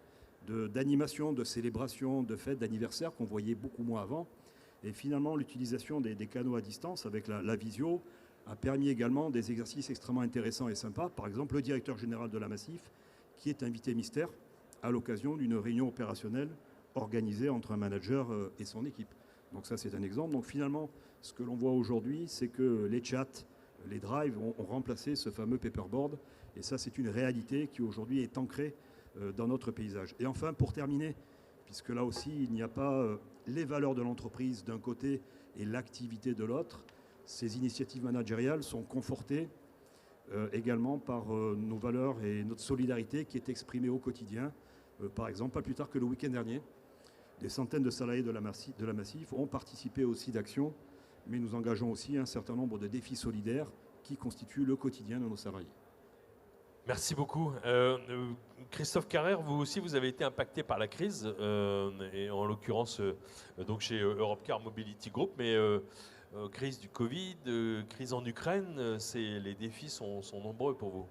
d'animation, de célébration, de fêtes, d'anniversaires qu'on voyait beaucoup moins avant. Et finalement, l'utilisation des canaux à distance avec la visio a permis également des exercices extrêmement intéressants et sympas. Par exemple, le directeur général de la Massif, qui est invité mystère à l'occasion d'une réunion opérationnelle organisée entre un manager et son équipe. Donc ça, c'est un exemple. Donc finalement, ce que l'on voit aujourd'hui, c'est que les chats, Les drives ont remplacé ce fameux paperboard. Et ça, c'est une réalité qui aujourd'hui est ancrée dans notre paysage. Et enfin, pour terminer, puisque là aussi, il n'y a pas les valeurs de l'entreprise d'un côté et l'activité de l'autre, ces initiatives managériales sont confortées également par nos valeurs et notre solidarité qui est exprimée au quotidien. Par exemple, pas plus tard que le week-end dernier, des centaines de salariés de la Massif ont participé aussi d'actions, mais nous engageons aussi un certain nombre de défis solidaires qui constituent le quotidien de nos salariés. Merci beaucoup. Christophe Carrère, vous aussi, vous avez été impacté par la crise, et en l'occurrence donc chez Europcar Mobility Group, mais crise du Covid, crise en Ukraine, les défis sont nombreux pour vous.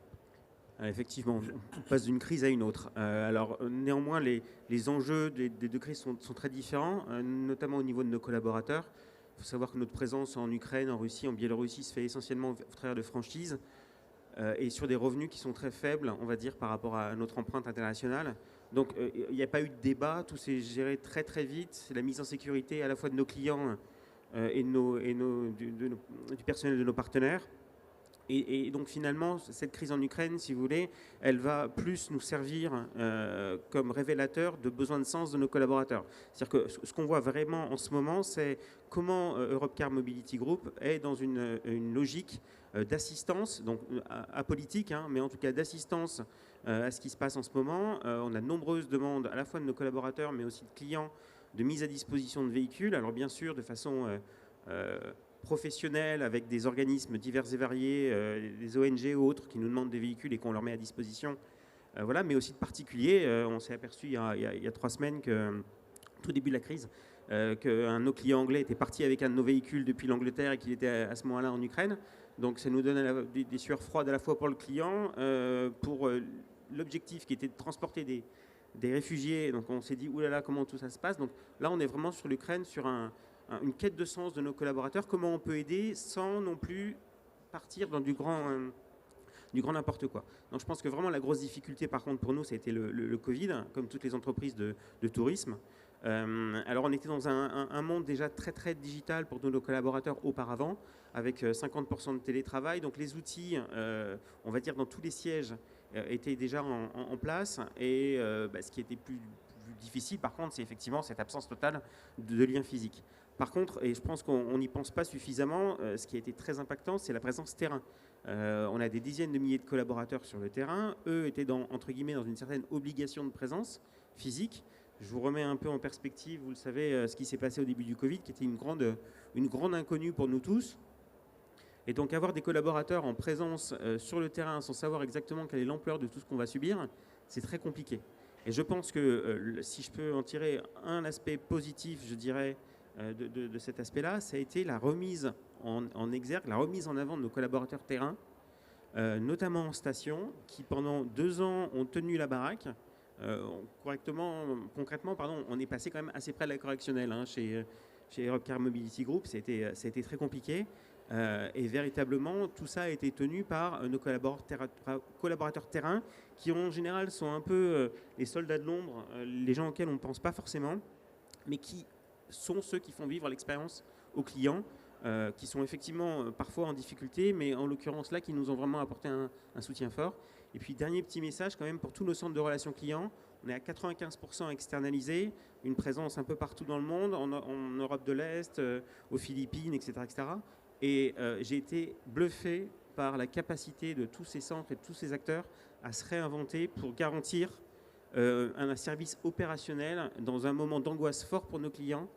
Effectivement, on passe d'une crise à une autre. Alors néanmoins, les enjeux des deux crises sont très différents, notamment au niveau de nos collaborateurs. Il faut savoir que notre présence en Ukraine, en Russie, en Biélorussie se fait essentiellement au travers de franchises et sur des revenus qui sont très faibles, on va dire, par rapport à notre empreinte internationale. Donc il n'y a pas eu de débat, tout s'est géré très très vite. C'est la mise en sécurité à la fois de nos clients et du personnel de nos partenaires. Et donc finalement, cette crise en Ukraine, si vous voulez, elle va plus nous servir comme révélateur de besoins de sens de nos collaborateurs. C'est-à-dire que ce qu'on voit vraiment en ce moment, c'est comment Europcar Mobility Group est dans une logique d'assistance, donc apolitique, hein, mais en tout cas d'assistance à ce qui se passe en ce moment. On a de nombreuses demandes à la fois de nos collaborateurs, mais aussi de clients, de mise à disposition de véhicules. Alors bien sûr, de façon professionnels avec des organismes divers et variés, des ONG ou autres qui nous demandent des véhicules et qu'on leur met à disposition. Voilà, mais aussi de particuliers. On s'est aperçu il y a 3 semaines, tout début de la crise, qu'un de nos clients anglais était parti avec un de nos véhicules depuis l'Angleterre et qu'il était à ce moment-là en Ukraine. Donc ça nous donne des sueurs froides à la fois pour le client, pour l'objectif qui était de transporter des réfugiés. Donc on s'est dit, oulala, comment tout ça se passe. Donc là, on est vraiment sur l'Ukraine, sur une quête de sens de nos collaborateurs, comment on peut aider sans non plus partir dans du grand n'importe quoi. Donc je pense que vraiment la grosse difficulté par contre pour nous, ça a été le Covid, comme toutes les entreprises de tourisme. Alors on était dans un monde déjà très très digital pour nos collaborateurs auparavant, avec 50% de télétravail, donc les outils, on va dire dans tous les sièges, étaient déjà en place, et ce qui était plus difficile par contre, c'est effectivement cette absence totale de lien physique. Par contre, et je pense qu'on n'y pense pas suffisamment, ce qui a été très impactant, c'est la présence terrain. On a des dizaines de milliers de collaborateurs sur le terrain. Eux étaient entre guillemets dans une certaine obligation de présence physique. Je vous remets un peu en perspective, vous le savez, ce qui s'est passé au début du Covid, qui était une grande inconnue pour nous tous. Et donc avoir des collaborateurs en présence sur le terrain sans savoir exactement quelle est l'ampleur de tout ce qu'on va subir, c'est très compliqué. Et je pense que si je peux en tirer un aspect positif, je dirais, de cet aspect-là, ça a été la remise en exergue, la remise en avant de nos collaborateurs terrain, notamment en station, qui pendant 2 ans ont tenu la baraque. Concrètement, on est passé quand même assez près de la correctionnelle hein, chez Europcar Mobility Group. Ça a été très compliqué. Et véritablement, tout ça a été tenu par nos collaborateurs terrain, qui en général sont un peu les soldats de l'ombre, les gens auxquels on ne pense pas forcément, mais qui sont ceux qui font vivre l'expérience aux clients, qui sont effectivement parfois en difficulté, mais en l'occurrence là, qui nous ont vraiment apporté un soutien fort. Et puis, dernier petit message quand même pour tous nos centres de relations clients, on est à 95% externalisés, une présence un peu partout dans le monde, en Europe de l'Est, aux Philippines, etc. etc. Et j'ai été bluffé par la capacité de tous ces centres et de tous ces acteurs à se réinventer pour garantir un service opérationnel dans un moment d'angoisse fort pour nos clients,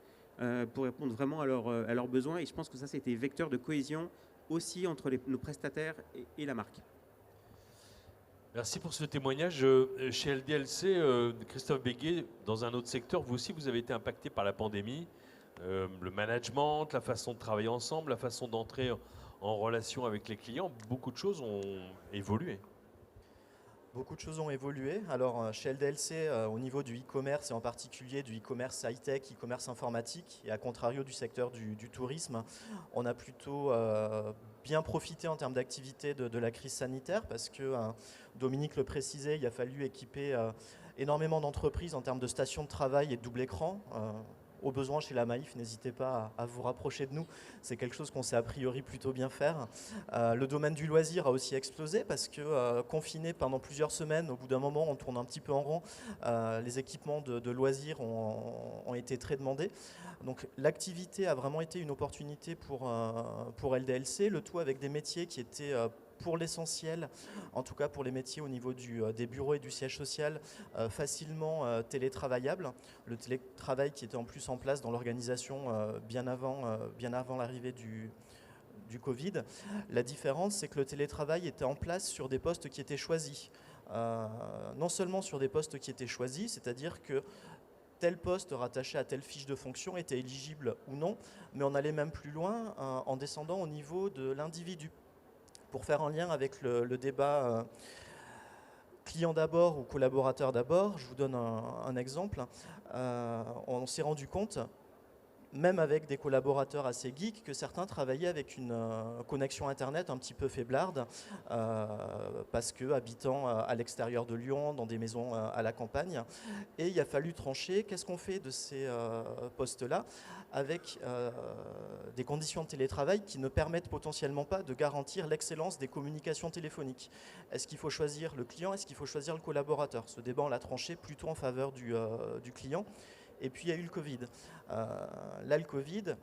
pour répondre vraiment à leurs besoins. Et je pense que ça, c'était vecteur de cohésion aussi entre nos prestataires et la marque. Merci pour ce témoignage. Chez LDLC, Christophe Béguet, dans un autre secteur, vous aussi, vous avez été impacté par la pandémie. Le management, la façon de travailler ensemble, la façon d'entrer en relation avec les clients, beaucoup de choses ont évolué. Beaucoup de choses ont évolué. Alors chez LDLC, au niveau du e-commerce et en particulier du e-commerce high-tech, e-commerce informatique, et à contrario du secteur du tourisme, on a plutôt bien profité en termes d'activité de la crise sanitaire parce que, Dominique le précisait, il a fallu équiper énormément d'entreprises en termes de stations de travail et de double écran. au besoin chez la Maïf, n'hésitez pas à vous rapprocher de nous. C'est quelque chose qu'on sait a priori plutôt bien faire. Le domaine du loisir a aussi explosé parce que confiné pendant plusieurs semaines, au bout d'un moment, on tourne un petit peu en rond. Les équipements de loisirs ont été très demandés. Donc l'activité a vraiment été une opportunité pour LDLC, le tout avec des métiers qui étaient pour l'essentiel, en tout cas pour les métiers au niveau des bureaux et du siège social, facilement télétravaillables. Le télétravail qui était en plus en place dans l'organisation bien avant l'arrivée du Covid. La différence, c'est que le télétravail était en place sur des postes qui étaient choisis. Non seulement sur des postes qui étaient choisis, c'est-à-dire que tel poste rattaché à telle fiche de fonction était éligible ou non, mais on allait même plus loin en descendant au niveau de l'individu. Pour faire un lien avec le débat client d'abord ou collaborateur d'abord, je vous donne un exemple. On s'est rendu compte, même avec des collaborateurs assez geeks, que certains travaillaient avec une connexion Internet un petit peu faiblarde, parce que habitant à l'extérieur de Lyon, dans des maisons à la campagne. Et il a fallu trancher. Qu'est-ce qu'on fait de ces postes-là avec des conditions de télétravail qui ne permettent potentiellement pas de garantir l'excellence des communications téléphoniques? Est-ce qu'il faut choisir le client? Est-ce qu'il faut choisir le collaborateur? Ce débat, on l'a tranché plutôt en faveur du client. Et puis il y a eu le Covid. Là, le Covid,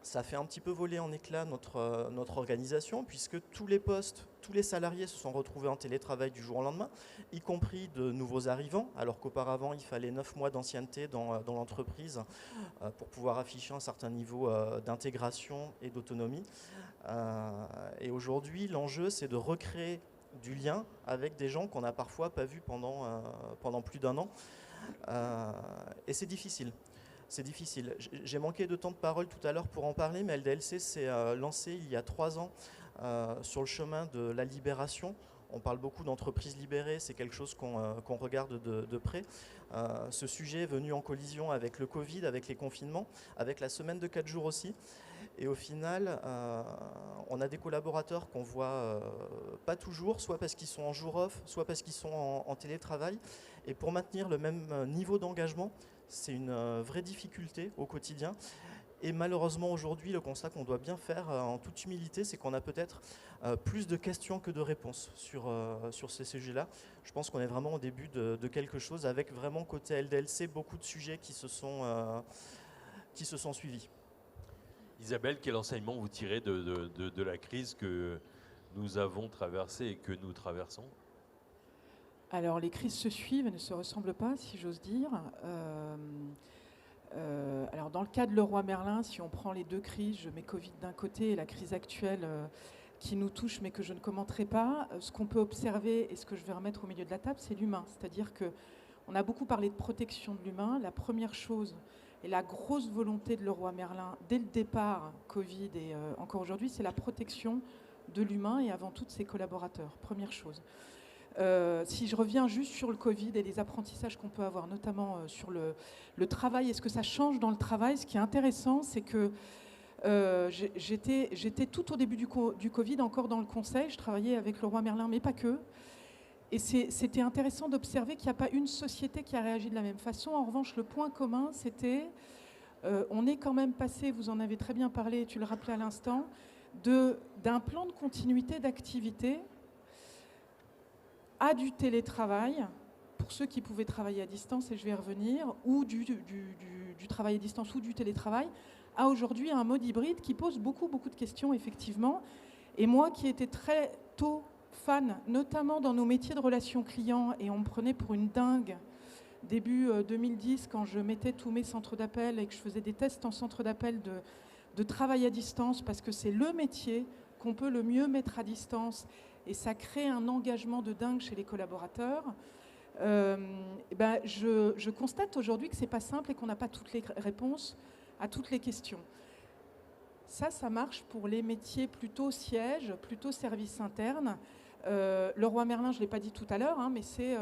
ça a fait un petit peu voler en éclats notre organisation, puisque tous les postes, tous les salariés se sont retrouvés en télétravail du jour au lendemain, y compris de nouveaux arrivants, alors qu'auparavant, il fallait 9 mois d'ancienneté dans l'entreprise pour pouvoir afficher un certain niveau d'intégration et d'autonomie. Et aujourd'hui, l'enjeu, c'est de recréer du lien avec des gens qu'on n'a parfois pas vus pendant plus d'1 an. Et c'est difficile. C'est difficile. J'ai manqué de temps de parole tout à l'heure pour en parler, mais LDLC s'est lancé il y a 3 ans sur le chemin de la libération. On parle beaucoup d'entreprises libérées, c'est quelque chose qu'on regarde de près. Ce sujet est venu en collision avec le Covid, avec les confinements, avec la semaine de 4 jours aussi. Et au final, on a des collaborateurs qu'on voit pas toujours, soit parce qu'ils sont en jour off, soit parce qu'ils sont en télétravail. Et pour maintenir le même niveau d'engagement, c'est une vraie difficulté au quotidien. Et malheureusement, aujourd'hui, le constat qu'on doit bien faire en toute humilité, c'est qu'on a peut-être plus de questions que de réponses sur ces sujets-là. Je pense qu'on est vraiment au début de quelque chose, avec vraiment côté LDLC, beaucoup de sujets qui se sont suivis. Isabelle, quel enseignement vous tirez de la crise que nous avons traversée et que nous traversons? Alors, les crises se suivent et ne se ressemblent pas, si j'ose dire. Alors, dans le cas de Leroy Merlin, si on prend les deux crises, je mets Covid d'un côté et la crise actuelle qui nous touche, mais que je ne commenterai pas, ce qu'on peut observer et ce que je vais remettre au milieu de la table, c'est l'humain. C'est-à-dire qu'on a beaucoup parlé de protection de l'humain. La première chose et la grosse volonté de Leroy Merlin, dès le départ, Covid et encore aujourd'hui, c'est la protection de l'humain et avant tout de ses collaborateurs. Première chose. Si je reviens juste sur le Covid et les apprentissages qu'on peut avoir, notamment sur le travail et ce que ça change dans le travail, ce qui est intéressant, c'est que j'étais tout au début du Covid encore dans le conseil, je travaillais avec Leroy Merlin, mais pas que. Et c'était intéressant d'observer qu'il n'y a pas une société qui a réagi de la même façon. En revanche, le point commun, c'était, on est quand même passé, vous en avez très bien parlé, tu le rappelais à l'instant, d'un plan de continuité d'activité à du télétravail, pour ceux qui pouvaient travailler à distance, et je vais y revenir, ou du travail à distance ou du télétravail, à aujourd'hui un mode hybride qui pose beaucoup de questions, effectivement. Et moi qui étais très tôt fan, notamment dans nos métiers de relations clients, et on me prenait pour une dingue, début 2010, quand je mettais tous mes centres d'appel et que je faisais des tests en centre d'appel de travail à distance, parce que c'est le métier qu'on peut le mieux mettre à distance, et ça crée un engagement de dingue chez les collaborateurs. Je constate aujourd'hui que ce n'est pas simple et qu'on n'a pas toutes les réponses à toutes les questions. Ça marche pour les métiers plutôt siège, plutôt service interne. Leroy Merlin, je ne l'ai pas dit tout à l'heure, mais c'est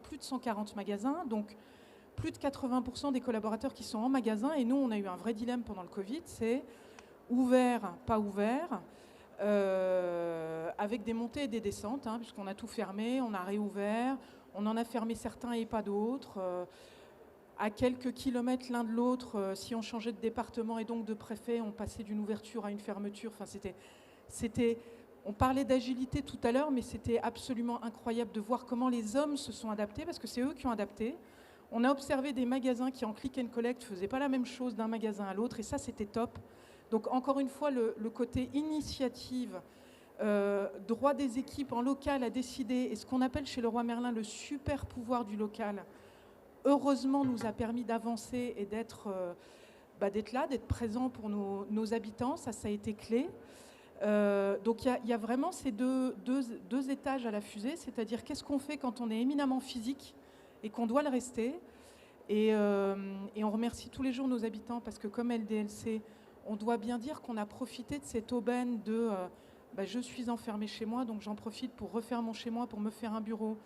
plus de 140 magasins, donc plus de 80% des collaborateurs qui sont en magasin. Et nous, on a eu un vrai dilemme pendant le Covid, c'est ouvert, pas ouvert. Avec des montées et des descentes, puisqu'on a tout fermé, on a réouvert, on en a fermé certains et pas d'autres. à quelques kilomètres l'un de l'autre. Si on changeait de département et donc de préfet, on passait d'une ouverture à une fermeture. Enfin, on parlait d'agilité tout à l'heure, mais c'était absolument incroyable de voir comment les hommes se sont adaptés, parce que c'est eux qui ont adapté. On a observé des magasins qui, en click and collect, ne faisaient pas la même chose d'un magasin à l'autre, et ça, c'était top. Donc, encore une fois, le côté initiative, droit des équipes en local à décider, et ce qu'on appelle chez Leroy Merlin le super pouvoir du local, heureusement, nous a permis d'avancer et d'être là, d'être présent pour nos habitants. Ça a été clé. Donc il y a vraiment ces deux étages à la fusée, c'est-à-dire qu'est-ce qu'on fait quand on est éminemment physique et qu'on doit le rester. Et on remercie tous les jours nos habitants parce que comme LDLC, on doit bien dire qu'on a profité de cette aubaine de je suis enfermé chez moi, donc j'en profite pour refaire mon chez moi, pour me faire un bureau,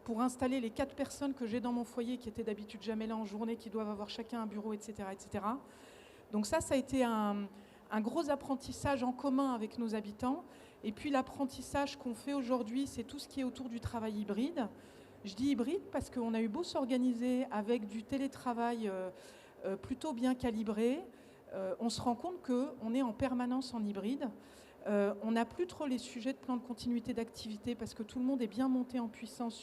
pour installer les 4 personnes que j'ai dans mon foyer qui étaient d'habitude jamais là en journée, qui doivent avoir chacun un bureau, etc. etc. Donc ça a été un gros apprentissage en commun avec nos habitants. Et puis l'apprentissage qu'on fait aujourd'hui, c'est tout ce qui est autour du travail hybride. Je dis hybride parce qu'on a eu beau s'organiser avec du télétravail plutôt bien calibré. On se rend compte qu'on est en permanence en hybride. On n'a plus trop les sujets de plan de continuité d'activité parce que tout le monde est bien monté en puissance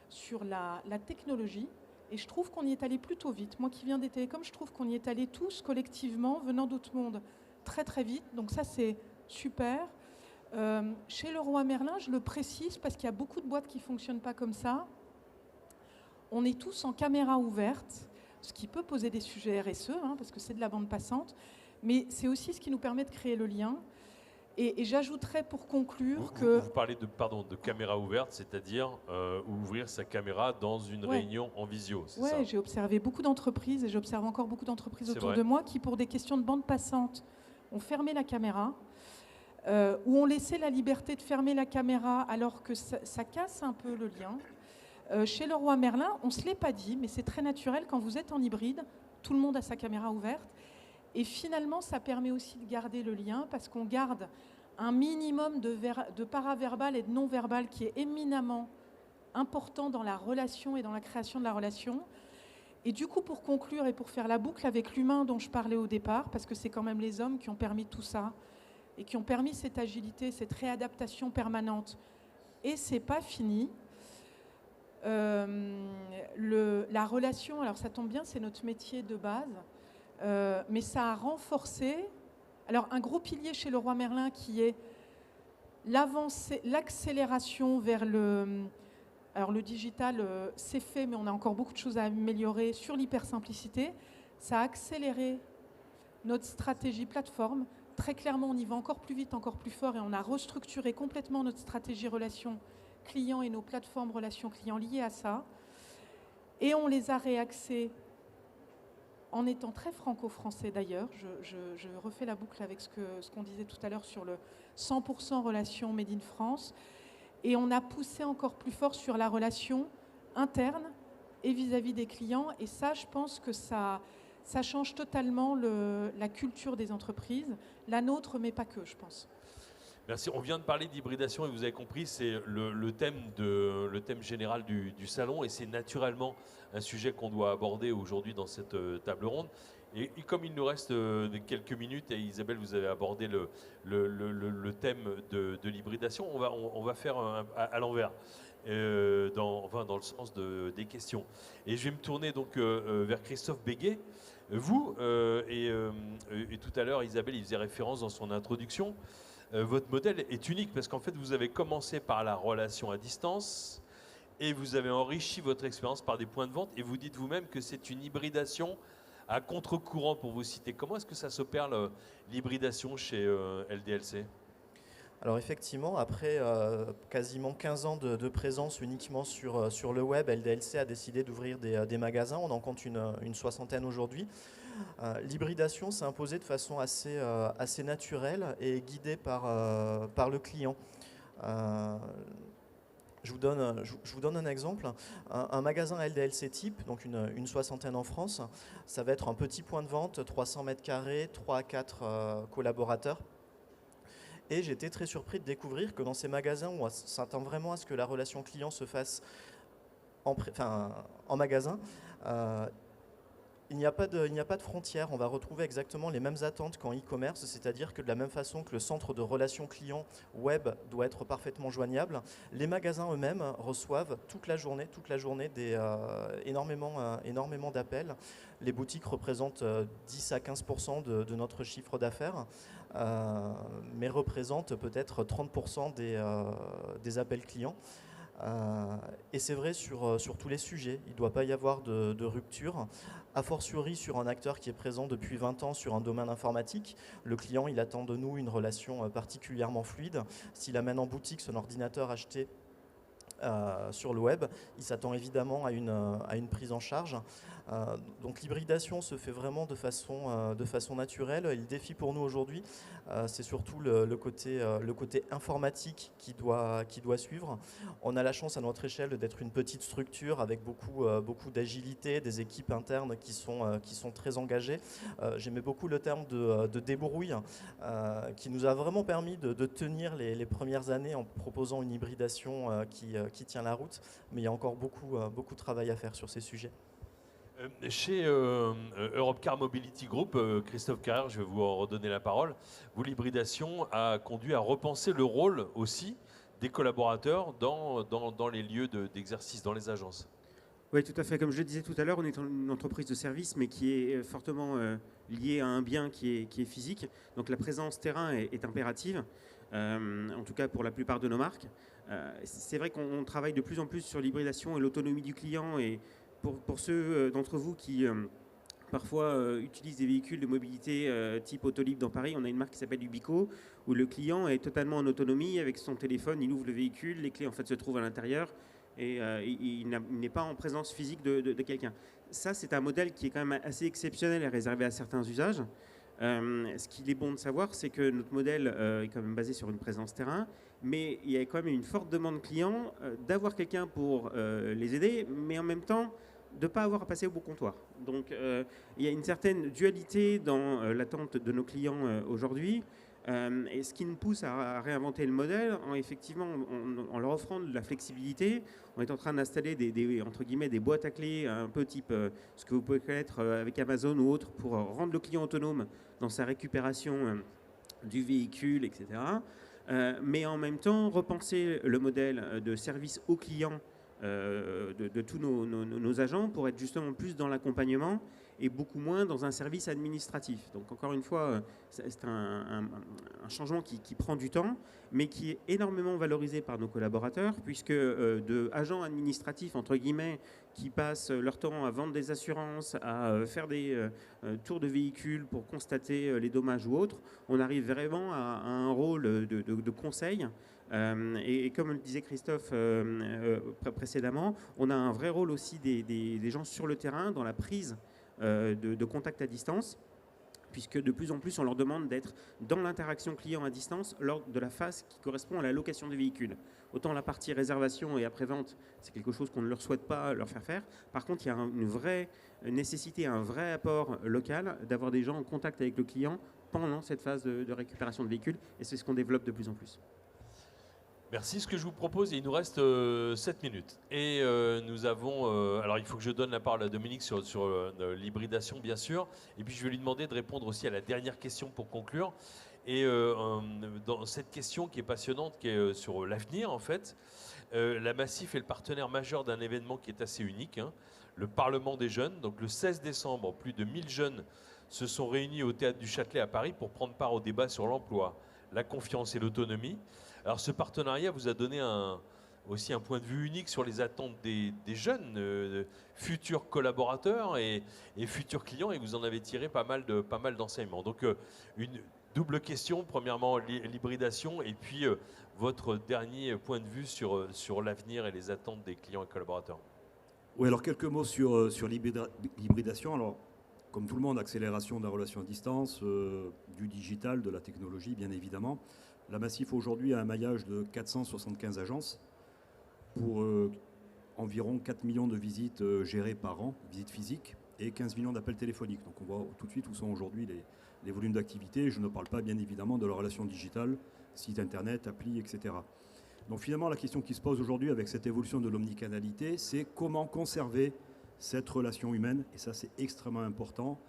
sur la technologie. Et je trouve qu'on y est allé plutôt vite. Moi qui viens des télécoms, je trouve qu'on y est allé tous collectivement, venant d'autres mondes, très très vite. Donc ça, c'est super. Chez Leroy Merlin, je le précise parce qu'il y a beaucoup de boîtes qui ne fonctionnent pas comme ça. On est tous en caméra ouverte, ce qui peut poser des sujets RSE, parce que c'est de la bande passante. Mais c'est aussi ce qui nous permet de créer le lien. Et j'ajouterais pour conclure que... Vous parlez de caméra ouverte, c'est-à-dire ouvrir sa caméra dans une réunion en visio, c'est ça? Oui, j'ai observé beaucoup d'entreprises et j'observe encore beaucoup d'entreprises autour de moi qui, pour des questions de bande passante, ont fermé la caméra ou ont laissé la liberté de fermer la caméra alors que ça casse un peu le lien. Chez Leroy Merlin, on ne se l'est pas dit, mais c'est très naturel, quand vous êtes en hybride, tout le monde a sa caméra ouverte. Et finalement, ça permet aussi de garder le lien parce qu'on garde un minimum de paraverbal et de non-verbal qui est éminemment important dans la relation et dans la création de la relation. Et du coup, pour conclure et pour faire la boucle avec l'humain dont je parlais au départ, parce que c'est quand même les hommes qui ont permis tout ça et qui ont permis cette agilité, cette réadaptation permanente. Et c'est pas fini. La relation, alors ça tombe bien, c'est notre métier de base. Mais ça a renforcé, alors un gros pilier chez Leroy Merlin qui est l'avancée, l'accélération vers le... Alors le digital, c'est fait, mais on a encore beaucoup de choses à améliorer sur l'hypersimplicité. Ça a accéléré notre stratégie plateforme. Très clairement, on y va encore plus vite, encore plus fort, et on a restructuré complètement notre stratégie relation client et nos plateformes relations clients liées à ça. Et on les a réaxées en étant très franco-français d'ailleurs. Je refais la boucle avec ce qu'on disait tout à l'heure sur le 100% relation Made in France. Et on a poussé encore plus fort sur la relation interne et vis-à-vis des clients. Et ça, je pense que ça change totalement la culture des entreprises. La nôtre, mais pas que, je pense. Merci. On vient de parler d'hybridation et vous avez compris, c'est le thème général du salon et c'est naturellement un sujet qu'on doit aborder aujourd'hui dans cette table ronde. Et comme il nous reste quelques minutes, et Isabelle, vous avez abordé le thème de l'hybridation, on va faire à l'envers, dans le sens des questions. Et je vais me tourner donc vers Christophe Béguet. Vous, et tout à l'heure, Isabelle, il faisait référence dans son introduction, votre modèle est unique parce qu'en fait, vous avez commencé par la relation à distance et vous avez enrichi votre expérience par des points de vente et vous dites vous-même que c'est une hybridation à contre-courant pour vous citer. Comment est-ce que ça s'opère l'hybridation chez LDLC ? Alors effectivement, après quasiment 15 ans de présence uniquement sur le web, LDLC a décidé d'ouvrir des magasins. On en compte une soixantaine aujourd'hui. L'hybridation s'est imposée de façon assez naturelle et guidée par le client. Je vous donne un exemple. Un magasin LDLC type, donc une soixantaine en France, ça va être un petit point de vente, 300 mètres carrés, 3 à 4 collaborateurs. Et j'étais très surpris de découvrir que dans ces magasins où on s'attend vraiment à ce que la relation client se fasse en magasin, Il n'y a pas de frontières. On va retrouver exactement les mêmes attentes qu'en e-commerce, c'est-à-dire que de la même façon que le centre de relations clients web doit être parfaitement joignable, les magasins eux-mêmes reçoivent toute la journée énormément d'appels. Les boutiques représentent 10 à 15% de notre chiffre d'affaires, mais représentent peut-être 30% des appels clients. Et c'est vrai sur tous les sujets, il ne doit pas y avoir de rupture, a fortiori sur un acteur qui est présent depuis 20 ans sur un domaine informatique. Le client, il attend de nous une relation particulièrement fluide. S'il amène en boutique son ordinateur acheté sur le web, il s'attend évidemment à une prise en charge. Donc l'hybridation se fait vraiment de façon naturelle. Et le défi pour nous aujourd'hui, c'est surtout le côté informatique qui doit suivre. On a la chance à notre échelle d'être une petite structure avec beaucoup d'agilité, des équipes internes qui sont très engagées. J'aimais beaucoup le terme de débrouille qui nous a vraiment permis de tenir les premières années en proposant une hybridation qui tient la route. Mais il y a encore beaucoup de travail à faire sur ces sujets. Chez Europcar Mobility Group, Christophe Carrère, je vais vous redonner la parole. Vous, l'hybridation a conduit à repenser le rôle aussi des collaborateurs dans les lieux d'exercice, dans les agences. Oui, tout à fait. Comme je le disais tout à l'heure, on est une entreprise de service, mais qui est fortement liée à un bien qui est physique. Donc la présence terrain est impérative, en tout cas pour la plupart de nos marques. C'est vrai qu'on travaille de plus en plus sur l'hybridation et l'autonomie du client. Et pour ceux d'entre vous qui parfois utilisent des véhicules de mobilité type Autolib dans Paris, on a une marque qui s'appelle Ubico, où le client est totalement en autonomie avec son téléphone, il ouvre le véhicule, les clés en fait se trouvent à l'intérieur et il n'est pas en présence physique de quelqu'un. Ça, c'est un modèle qui est quand même assez exceptionnel et réservé à certains usages. Ce qu'il est bon de savoir, c'est que notre modèle est quand même basé sur une présence terrain, mais il y a quand même une forte demande client d'avoir quelqu'un pour les aider, mais en même temps de ne pas avoir à passer au beau comptoir. Donc il y a une certaine dualité dans l'attente de nos clients aujourd'hui, et ce qui nous pousse à réinventer le modèle en leur offrant de la flexibilité. On est en train d'installer entre guillemets, des boîtes à clés un peu type ce que vous pouvez connaître avec Amazon ou autre pour rendre le client autonome dans sa récupération du véhicule, etc. Mais en même temps, repenser le modèle de service au client de tous nos agents pour être justement plus dans l'accompagnement et beaucoup moins dans un service administratif. Donc encore une fois, c'est un changement qui prend du temps, mais qui est énormément valorisé par nos collaborateurs, puisque de agents administratifs, entre guillemets, qui passent leur temps à vendre des assurances, à faire des tours de véhicules pour constater les dommages ou autres, on arrive vraiment à un rôle de conseil. Et comme le disait Christophe précédemment, on a un vrai rôle aussi des gens sur le terrain dans la prise de contact à distance, puisque de plus en plus on leur demande d'être dans l'interaction client à distance lors de la phase qui correspond à la location du véhicule. Autant la partie réservation et après-vente, c'est quelque chose qu'on ne leur souhaite pas leur faire faire. Par contre, il y a une vraie nécessité, un vrai apport local d'avoir des gens en contact avec le client pendant cette phase de récupération de véhicule, et c'est ce qu'on développe de plus en plus. Merci. Ce que je vous propose, il nous reste 7 minutes. Et nous avons... alors, il faut que je donne la parole à Dominique sur l'hybridation, bien sûr. Et puis, je vais lui demander de répondre aussi à la dernière question pour conclure. Et dans cette question qui est passionnante, qui est sur l'avenir, en fait, la Massif est le partenaire majeur d'un événement qui est assez unique, hein, le Parlement des jeunes. Donc, le 16 décembre, plus de 1000 jeunes se sont réunis au Théâtre du Châtelet à Paris pour prendre part au débat sur l'emploi, la confiance et l'autonomie. Alors ce partenariat vous a donné aussi un point de vue unique sur les attentes des jeunes, futurs collaborateurs et futurs clients, et vous en avez tiré pas mal d'enseignements. Donc une double question, premièrement l'hybridation, et puis votre dernier point de vue sur l'avenir et les attentes des clients et collaborateurs. Oui, alors quelques mots sur l'hybridation. Alors, comme tout le monde, accélération de la relation à distance, du digital, de la technologie, bien évidemment. La Massif aujourd'hui a un maillage de 475 agences pour environ 4 millions de visites gérées par an, visites physiques, et 15 millions d'appels téléphoniques. Donc on voit tout de suite où sont aujourd'hui les volumes d'activité. Je ne parle pas bien évidemment de la relation digitale, site internet, appli, etc. Donc finalement la question qui se pose aujourd'hui avec cette évolution de l'omnicanalité, c'est comment conserver cette relation humaine, et ça c'est extrêmement important.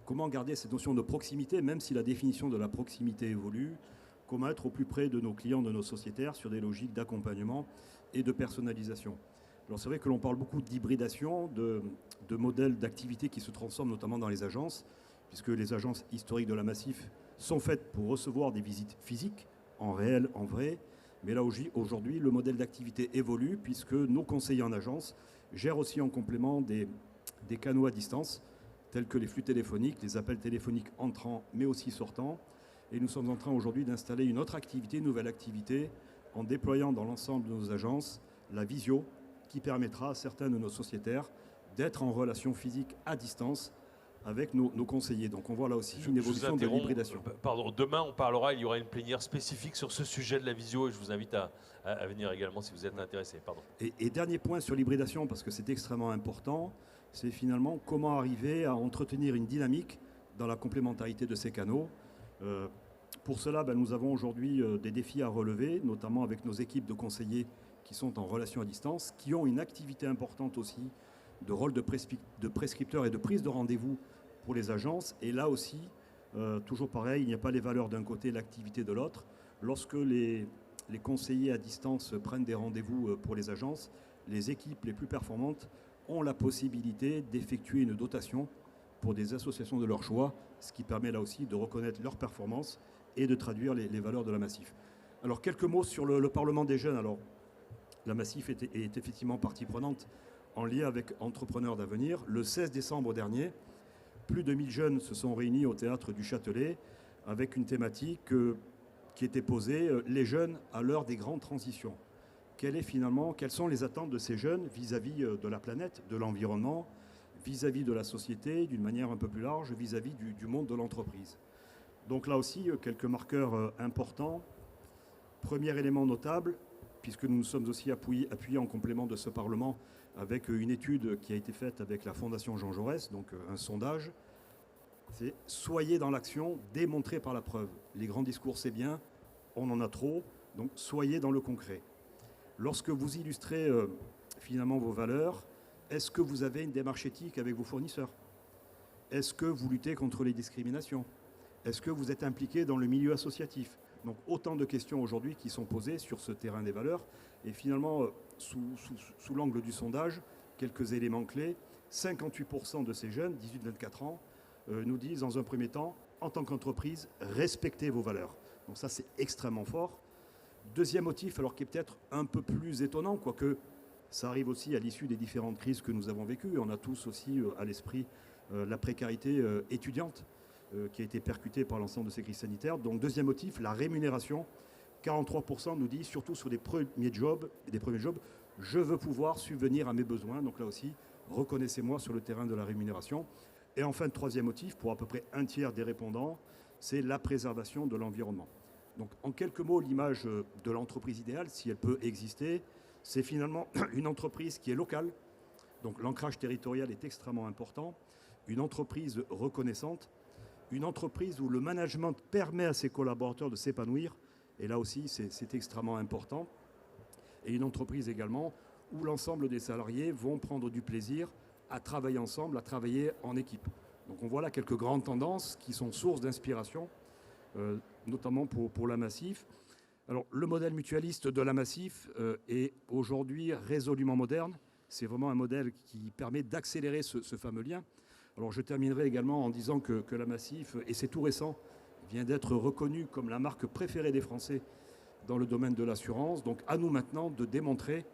Comment garder cette notion de proximité, même si la définition de la proximité évolue, comment être au plus près de nos clients, de nos sociétaires, sur des logiques d'accompagnement et de personnalisation. Alors c'est vrai que l'on parle beaucoup d'hybridation, de modèles d'activité qui se transforment notamment dans les agences, puisque les agences historiques de la Massif sont faites pour recevoir des visites physiques, en réel, en vrai. Mais là aujourd'hui, le modèle d'activité évolue, puisque nos conseillers en agence gèrent aussi en complément des canaux à distance, tels que les flux téléphoniques, les appels téléphoniques entrants, mais aussi sortants. Et nous sommes en train aujourd'hui d'installer une autre activité, une nouvelle activité, en déployant dans l'ensemble de nos agences la visio, qui permettra à certains de nos sociétaires d'être en relation physique à distance avec nos conseillers. Donc on voit là aussi une évolution de l'hybridation. Pardon, demain il y aura une plénière spécifique sur ce sujet de la visio et je vous invite à venir également si vous êtes intéressé. Pardon. Et dernier point sur l'hybridation, parce que c'est extrêmement important, c'est finalement comment arriver à entretenir une dynamique dans la complémentarité de ces canaux. Pour cela, nous avons aujourd'hui des défis à relever, notamment avec nos équipes de conseillers qui sont en relation à distance, qui ont une activité importante aussi de rôle de prescripteur et de prise de rendez-vous pour les agences. Et là aussi, toujours pareil, il n'y a pas les valeurs d'un côté et l'activité de l'autre. Lorsque les conseillers à distance prennent des rendez-vous pour les agences, les équipes les plus performantes ont la possibilité d'effectuer une dotation pour des associations de leur choix, ce qui permet là aussi de reconnaître leurs performances et de traduire les valeurs de la Massif. Alors quelques mots sur le Parlement des jeunes. Alors, la Massif est effectivement partie prenante en lien avec Entrepreneurs d'Avenir. Le 16 décembre dernier, plus de 1000 jeunes se sont réunis au théâtre du Châtelet avec une thématique qui était posée, les jeunes à l'heure des grandes transitions. Quelles sont les attentes de ces jeunes vis-à-vis de la planète, de l'environnement, vis-à-vis de la société, d'une manière un peu plus large, vis-à-vis du monde de l'entreprise. Donc là aussi, quelques marqueurs importants. Premier élément notable, puisque nous nous sommes aussi appuyés en complément de ce Parlement avec une étude qui a été faite avec la Fondation Jean Jaurès, donc un sondage, c'est « Soyez dans l'action, démontrez par la preuve ». Les grands discours, c'est bien, on en a trop, donc soyez dans le concret. Lorsque vous illustrez finalement vos valeurs, est-ce que vous avez une démarche éthique avec vos fournisseurs? Est-ce que vous luttez contre les discriminations? Est-ce que vous êtes impliqué dans le milieu associatif? Donc autant de questions aujourd'hui qui sont posées sur ce terrain des valeurs. Et finalement, sous l'angle du sondage, quelques éléments clés. 58% de ces jeunes, 18-24 ans, nous disent dans un premier temps, en tant qu'entreprise, respectez vos valeurs. Donc ça, c'est extrêmement fort. Deuxième motif, alors qui est peut-être un peu plus étonnant, quoique ça arrive aussi à l'issue des différentes crises que nous avons vécues. On a tous aussi à l'esprit la précarité étudiante qui a été percutée par l'ensemble de ces crises sanitaires. Donc deuxième motif, la rémunération. 43% nous disent, surtout sur les premiers jobs, je veux pouvoir subvenir à mes besoins. Donc là aussi, reconnaissez-moi sur le terrain de la rémunération. Et enfin, troisième motif, pour à peu près un tiers des répondants, c'est la préservation de l'environnement. Donc en quelques mots, l'image de l'entreprise idéale, si elle peut exister, c'est finalement une entreprise qui est locale. Donc l'ancrage territorial est extrêmement important. Une entreprise reconnaissante. Une entreprise où le management permet à ses collaborateurs de s'épanouir. Et là aussi, c'est extrêmement important. Et une entreprise également où l'ensemble des salariés vont prendre du plaisir à travailler ensemble, à travailler en équipe. Donc on voit là quelques grandes tendances qui sont sources d'inspiration, notamment pour la Massif. Alors le modèle mutualiste de la Massif est aujourd'hui résolument moderne. C'est vraiment un modèle qui permet d'accélérer ce fameux lien. Alors je terminerai également en disant que la Massif, et c'est tout récent, vient d'être reconnue comme la marque préférée des Français dans le domaine de l'assurance. Donc à nous maintenant de démontrer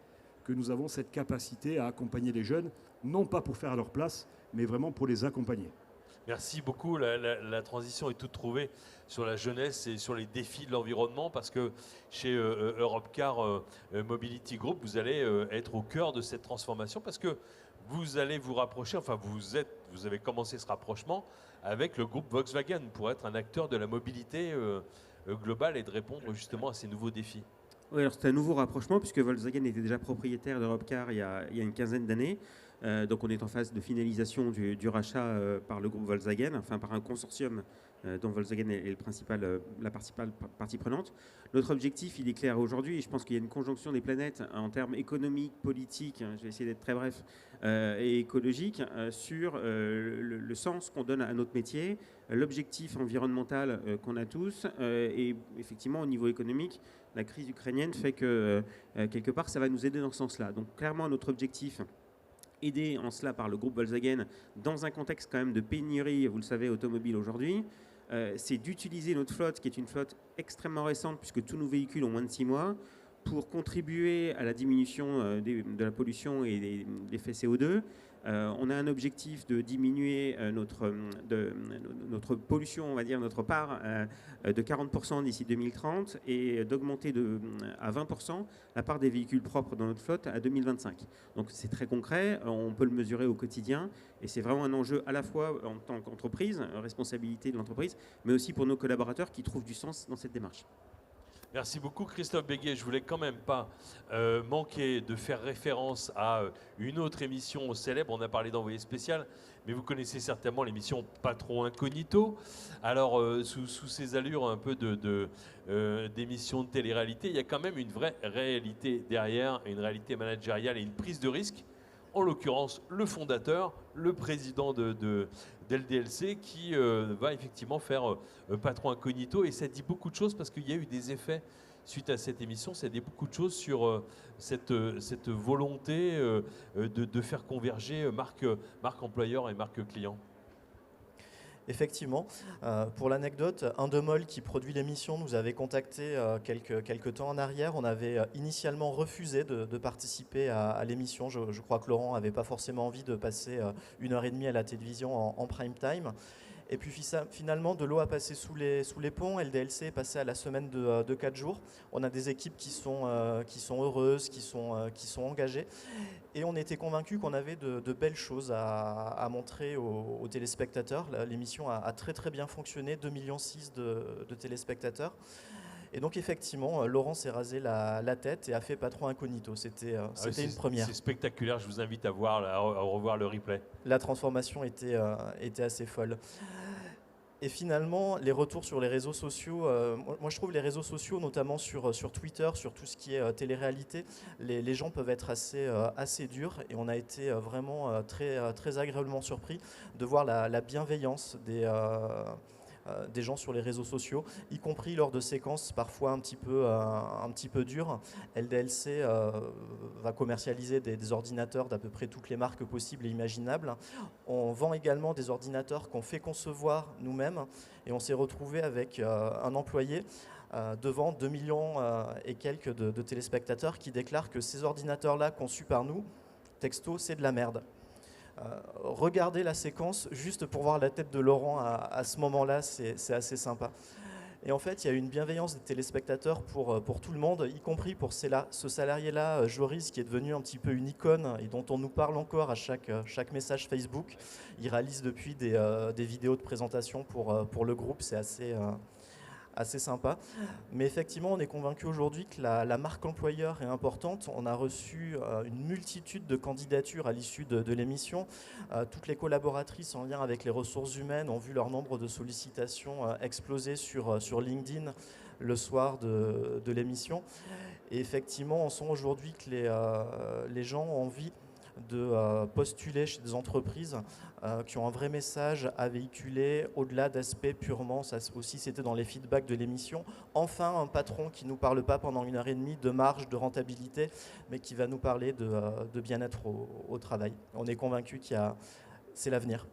que nous avons cette capacité à accompagner les jeunes, non pas pour faire leur place, mais vraiment pour les accompagner. Merci beaucoup. La transition est toute trouvée sur la jeunesse et sur les défis de l'environnement parce que chez Europcar Mobility Group, vous allez être au cœur de cette transformation parce que vous allez vous rapprocher, enfin vous avez commencé ce rapprochement avec le groupe Volkswagen pour être un acteur de la mobilité globale et de répondre justement à ces nouveaux défis. Oui, alors c'est un nouveau rapprochement puisque Volkswagen était déjà propriétaire d'Europcar il y a une quinzaine d'années. Donc on est en phase de finalisation du rachat par le groupe Volkswagen, enfin par un consortium dont Volkswagen est la principale partie prenante. Notre objectif, il est clair aujourd'hui, et je pense qu'il y a une conjonction des planètes en termes économiques, politiques, je vais essayer d'être très bref, et écologiques, sur le sens qu'on donne à notre métier, l'objectif environnemental qu'on a tous, et effectivement au niveau économique, la crise ukrainienne fait que quelque part ça va nous aider dans ce sens-là. Donc clairement notre objectif, aidé en cela par le groupe Volkswagen, dans un contexte quand même de pénurie, vous le savez, automobile aujourd'hui, c'est d'utiliser notre flotte, qui est une flotte extrêmement récente, puisque tous nos véhicules ont moins de 6 mois, pour contribuer à la diminution de la pollution et des effets CO2. On a un objectif de diminuer notre pollution, on va dire, notre part de 40% d'ici 2030 et d'augmenter à 20% la part des véhicules propres dans notre flotte à 2025. Donc c'est très concret, on peut le mesurer au quotidien et c'est vraiment un enjeu à la fois en tant qu'entreprise, responsabilité de l'entreprise, mais aussi pour nos collaborateurs qui trouvent du sens dans cette démarche. Merci beaucoup Christophe Béguet. Je voulais quand même pas manquer de faire référence à une autre émission célèbre. On a parlé d'envoyé spécial, mais vous connaissez certainement l'émission Patron Incognito. Alors sous ces allures un peu d'émission de télé-réalité, il y a quand même une vraie réalité derrière, une réalité managériale et une prise de risque. En l'occurrence, le fondateur, le président d'LDLC qui va effectivement faire patron incognito. Et ça dit beaucoup de choses parce qu'il y a eu des effets suite à cette émission. Ça dit beaucoup de choses sur cette volonté de faire converger marque employeur et marque client. Effectivement. Pour l'anecdote, Indemol, qui produit l'émission, nous avait contacté quelques temps en arrière. On avait initialement refusé de participer à l'émission. Je crois que Laurent n'avait pas forcément envie de passer 1h30 à la télévision en prime time. Et puis finalement, de l'eau a passé sous les ponts. LDLC est passé à la semaine de 4 jours. On a des équipes qui sont heureuses, qui sont engagées. Et on était convaincus qu'on avait de belles choses à montrer aux téléspectateurs. L'émission a très très bien fonctionné, 2,6 millions de téléspectateurs. Et donc effectivement, Laurent s'est rasé la tête et a fait patron incognito. C'était une première. C'est spectaculaire, je vous invite à revoir le replay. La transformation était assez folle. Et finalement, les retours sur les réseaux sociaux, moi je trouve les réseaux sociaux, notamment sur Twitter, sur tout ce qui est télé-réalité, les gens peuvent être assez durs et on a été vraiment très agréablement surpris de voir la bienveillance des gens sur les réseaux sociaux, y compris lors de séquences parfois un petit peu dures. LDLC va commercialiser des ordinateurs d'à peu près toutes les marques possibles et imaginables. On vend également des ordinateurs qu'on fait concevoir nous-mêmes et on s'est retrouvé avec un employé devant 2 millions et quelques de téléspectateurs qui déclarent que ces ordinateurs-là conçus par nous, texto, c'est de la merde. Regardez la séquence juste pour voir la tête de Laurent à ce moment-là, c'est assez sympa. Et en fait, il y a une bienveillance des téléspectateurs pour tout le monde, y compris pour ce salarié-là, Joris, qui est devenu un petit peu une icône et dont on nous parle encore à chaque message Facebook. Il réalise depuis des vidéos de présentation pour le groupe, c'est assez sympa. Mais effectivement, on est convaincu aujourd'hui que la marque employeur est importante. On a reçu une multitude de candidatures à l'issue de l'émission. Toutes les collaboratrices en lien avec les ressources humaines ont vu leur nombre de sollicitations exploser sur LinkedIn le soir de l'émission. Et effectivement, on sent aujourd'hui que les gens ont envie de postuler chez des entreprises qui ont un vrai message à véhiculer au-delà d'aspects purement, ça aussi c'était dans les feedbacks de l'émission, enfin un patron qui ne nous parle pas pendant 1h30 de marge, de rentabilité, mais qui va nous parler de bien-être au travail. On est convaincu c'est l'avenir.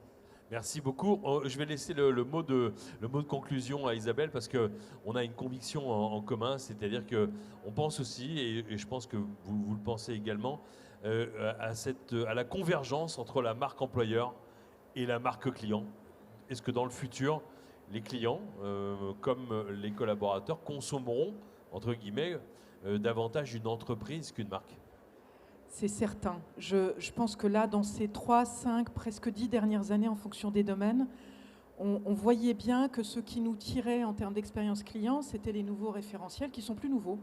Merci beaucoup. Je vais laisser le mot de conclusion à Isabelle parce qu'on a une conviction en commun, c'est-à-dire qu'on pense aussi, et je pense que vous le pensez également, à la convergence entre la marque employeur et la marque client. Est-ce que dans le futur, les clients, comme les collaborateurs, consommeront, entre guillemets, davantage une entreprise qu'une marque ? C'est certain. Je pense que là, dans ces 3, 5, presque 10 dernières années, en fonction des domaines, on voyait bien que ce qui nous tirait en termes d'expérience client, c'était les nouveaux référentiels qui sont plus nouveaux.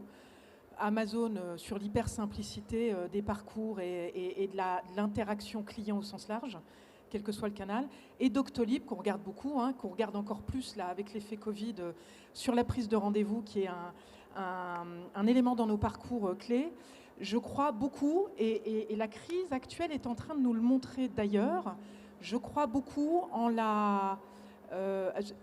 Amazon sur l'hyper-simplicité des parcours et de l'interaction client au sens large. quel que soit le canal, et Doctolib, qu'on regarde beaucoup, qu'on regarde encore plus là, avec l'effet Covid, sur la prise de rendez-vous, qui est un élément dans nos parcours clés. Je crois beaucoup, et la crise actuelle est en train de nous le montrer d'ailleurs, je crois beaucoup en la...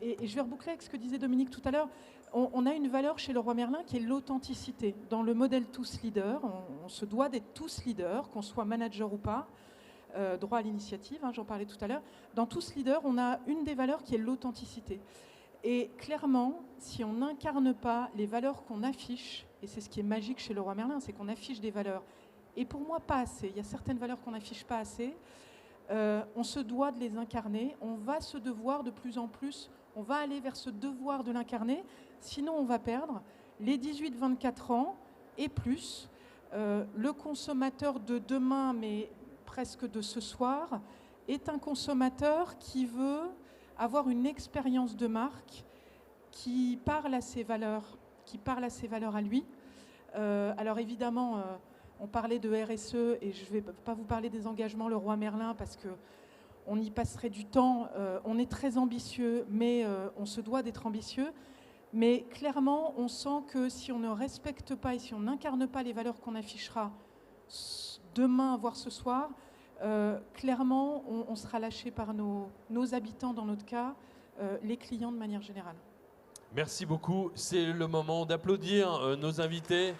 et je vais reboucler avec ce que disait Dominique tout à l'heure. On a une valeur chez Leroy Merlin qui est l'authenticité. Dans le modèle tous leaders, on se doit d'être tous leaders, qu'on soit manager ou pas. Droit à l'initiative, j'en parlais tout à l'heure. Dans tous leaders, on a une des valeurs qui est l'authenticité. Et clairement, si on n'incarne pas les valeurs qu'on affiche, et c'est ce qui est magique chez Leroy Merlin, c'est qu'on affiche des valeurs. Et pour moi, pas assez. Il y a certaines valeurs qu'on n'affiche pas assez. On se doit de les incarner. On va se devoir de plus en plus. On va aller vers ce devoir de l'incarner. Sinon, on va perdre les 18-24 ans et plus. Le consommateur de demain, mais presque de ce soir, est un consommateur qui veut avoir une expérience de marque qui parle à ses valeurs, à lui. Alors évidemment, on parlait de RSE et je ne vais pas vous parler des engagements Leroy Merlin parce qu'on y passerait du temps. On est très ambitieux, mais on se doit d'être ambitieux. Mais clairement, on sent que si on ne respecte pas et si on n'incarne pas les valeurs qu'on affichera demain, voire ce soir, clairement, on sera lâché par nos habitants, dans notre cas, les clients de manière générale. Merci beaucoup. C'est le moment d'applaudir nos invités.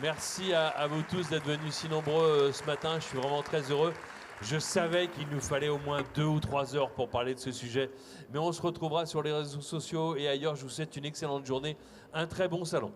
Merci à vous tous d'être venus si nombreux ce matin. Je suis vraiment très heureux. Je savais qu'il nous fallait au moins 2 ou 3 heures pour parler de ce sujet. Mais on se retrouvera sur les réseaux sociaux et ailleurs. Je vous souhaite une excellente journée. Un très bon salon.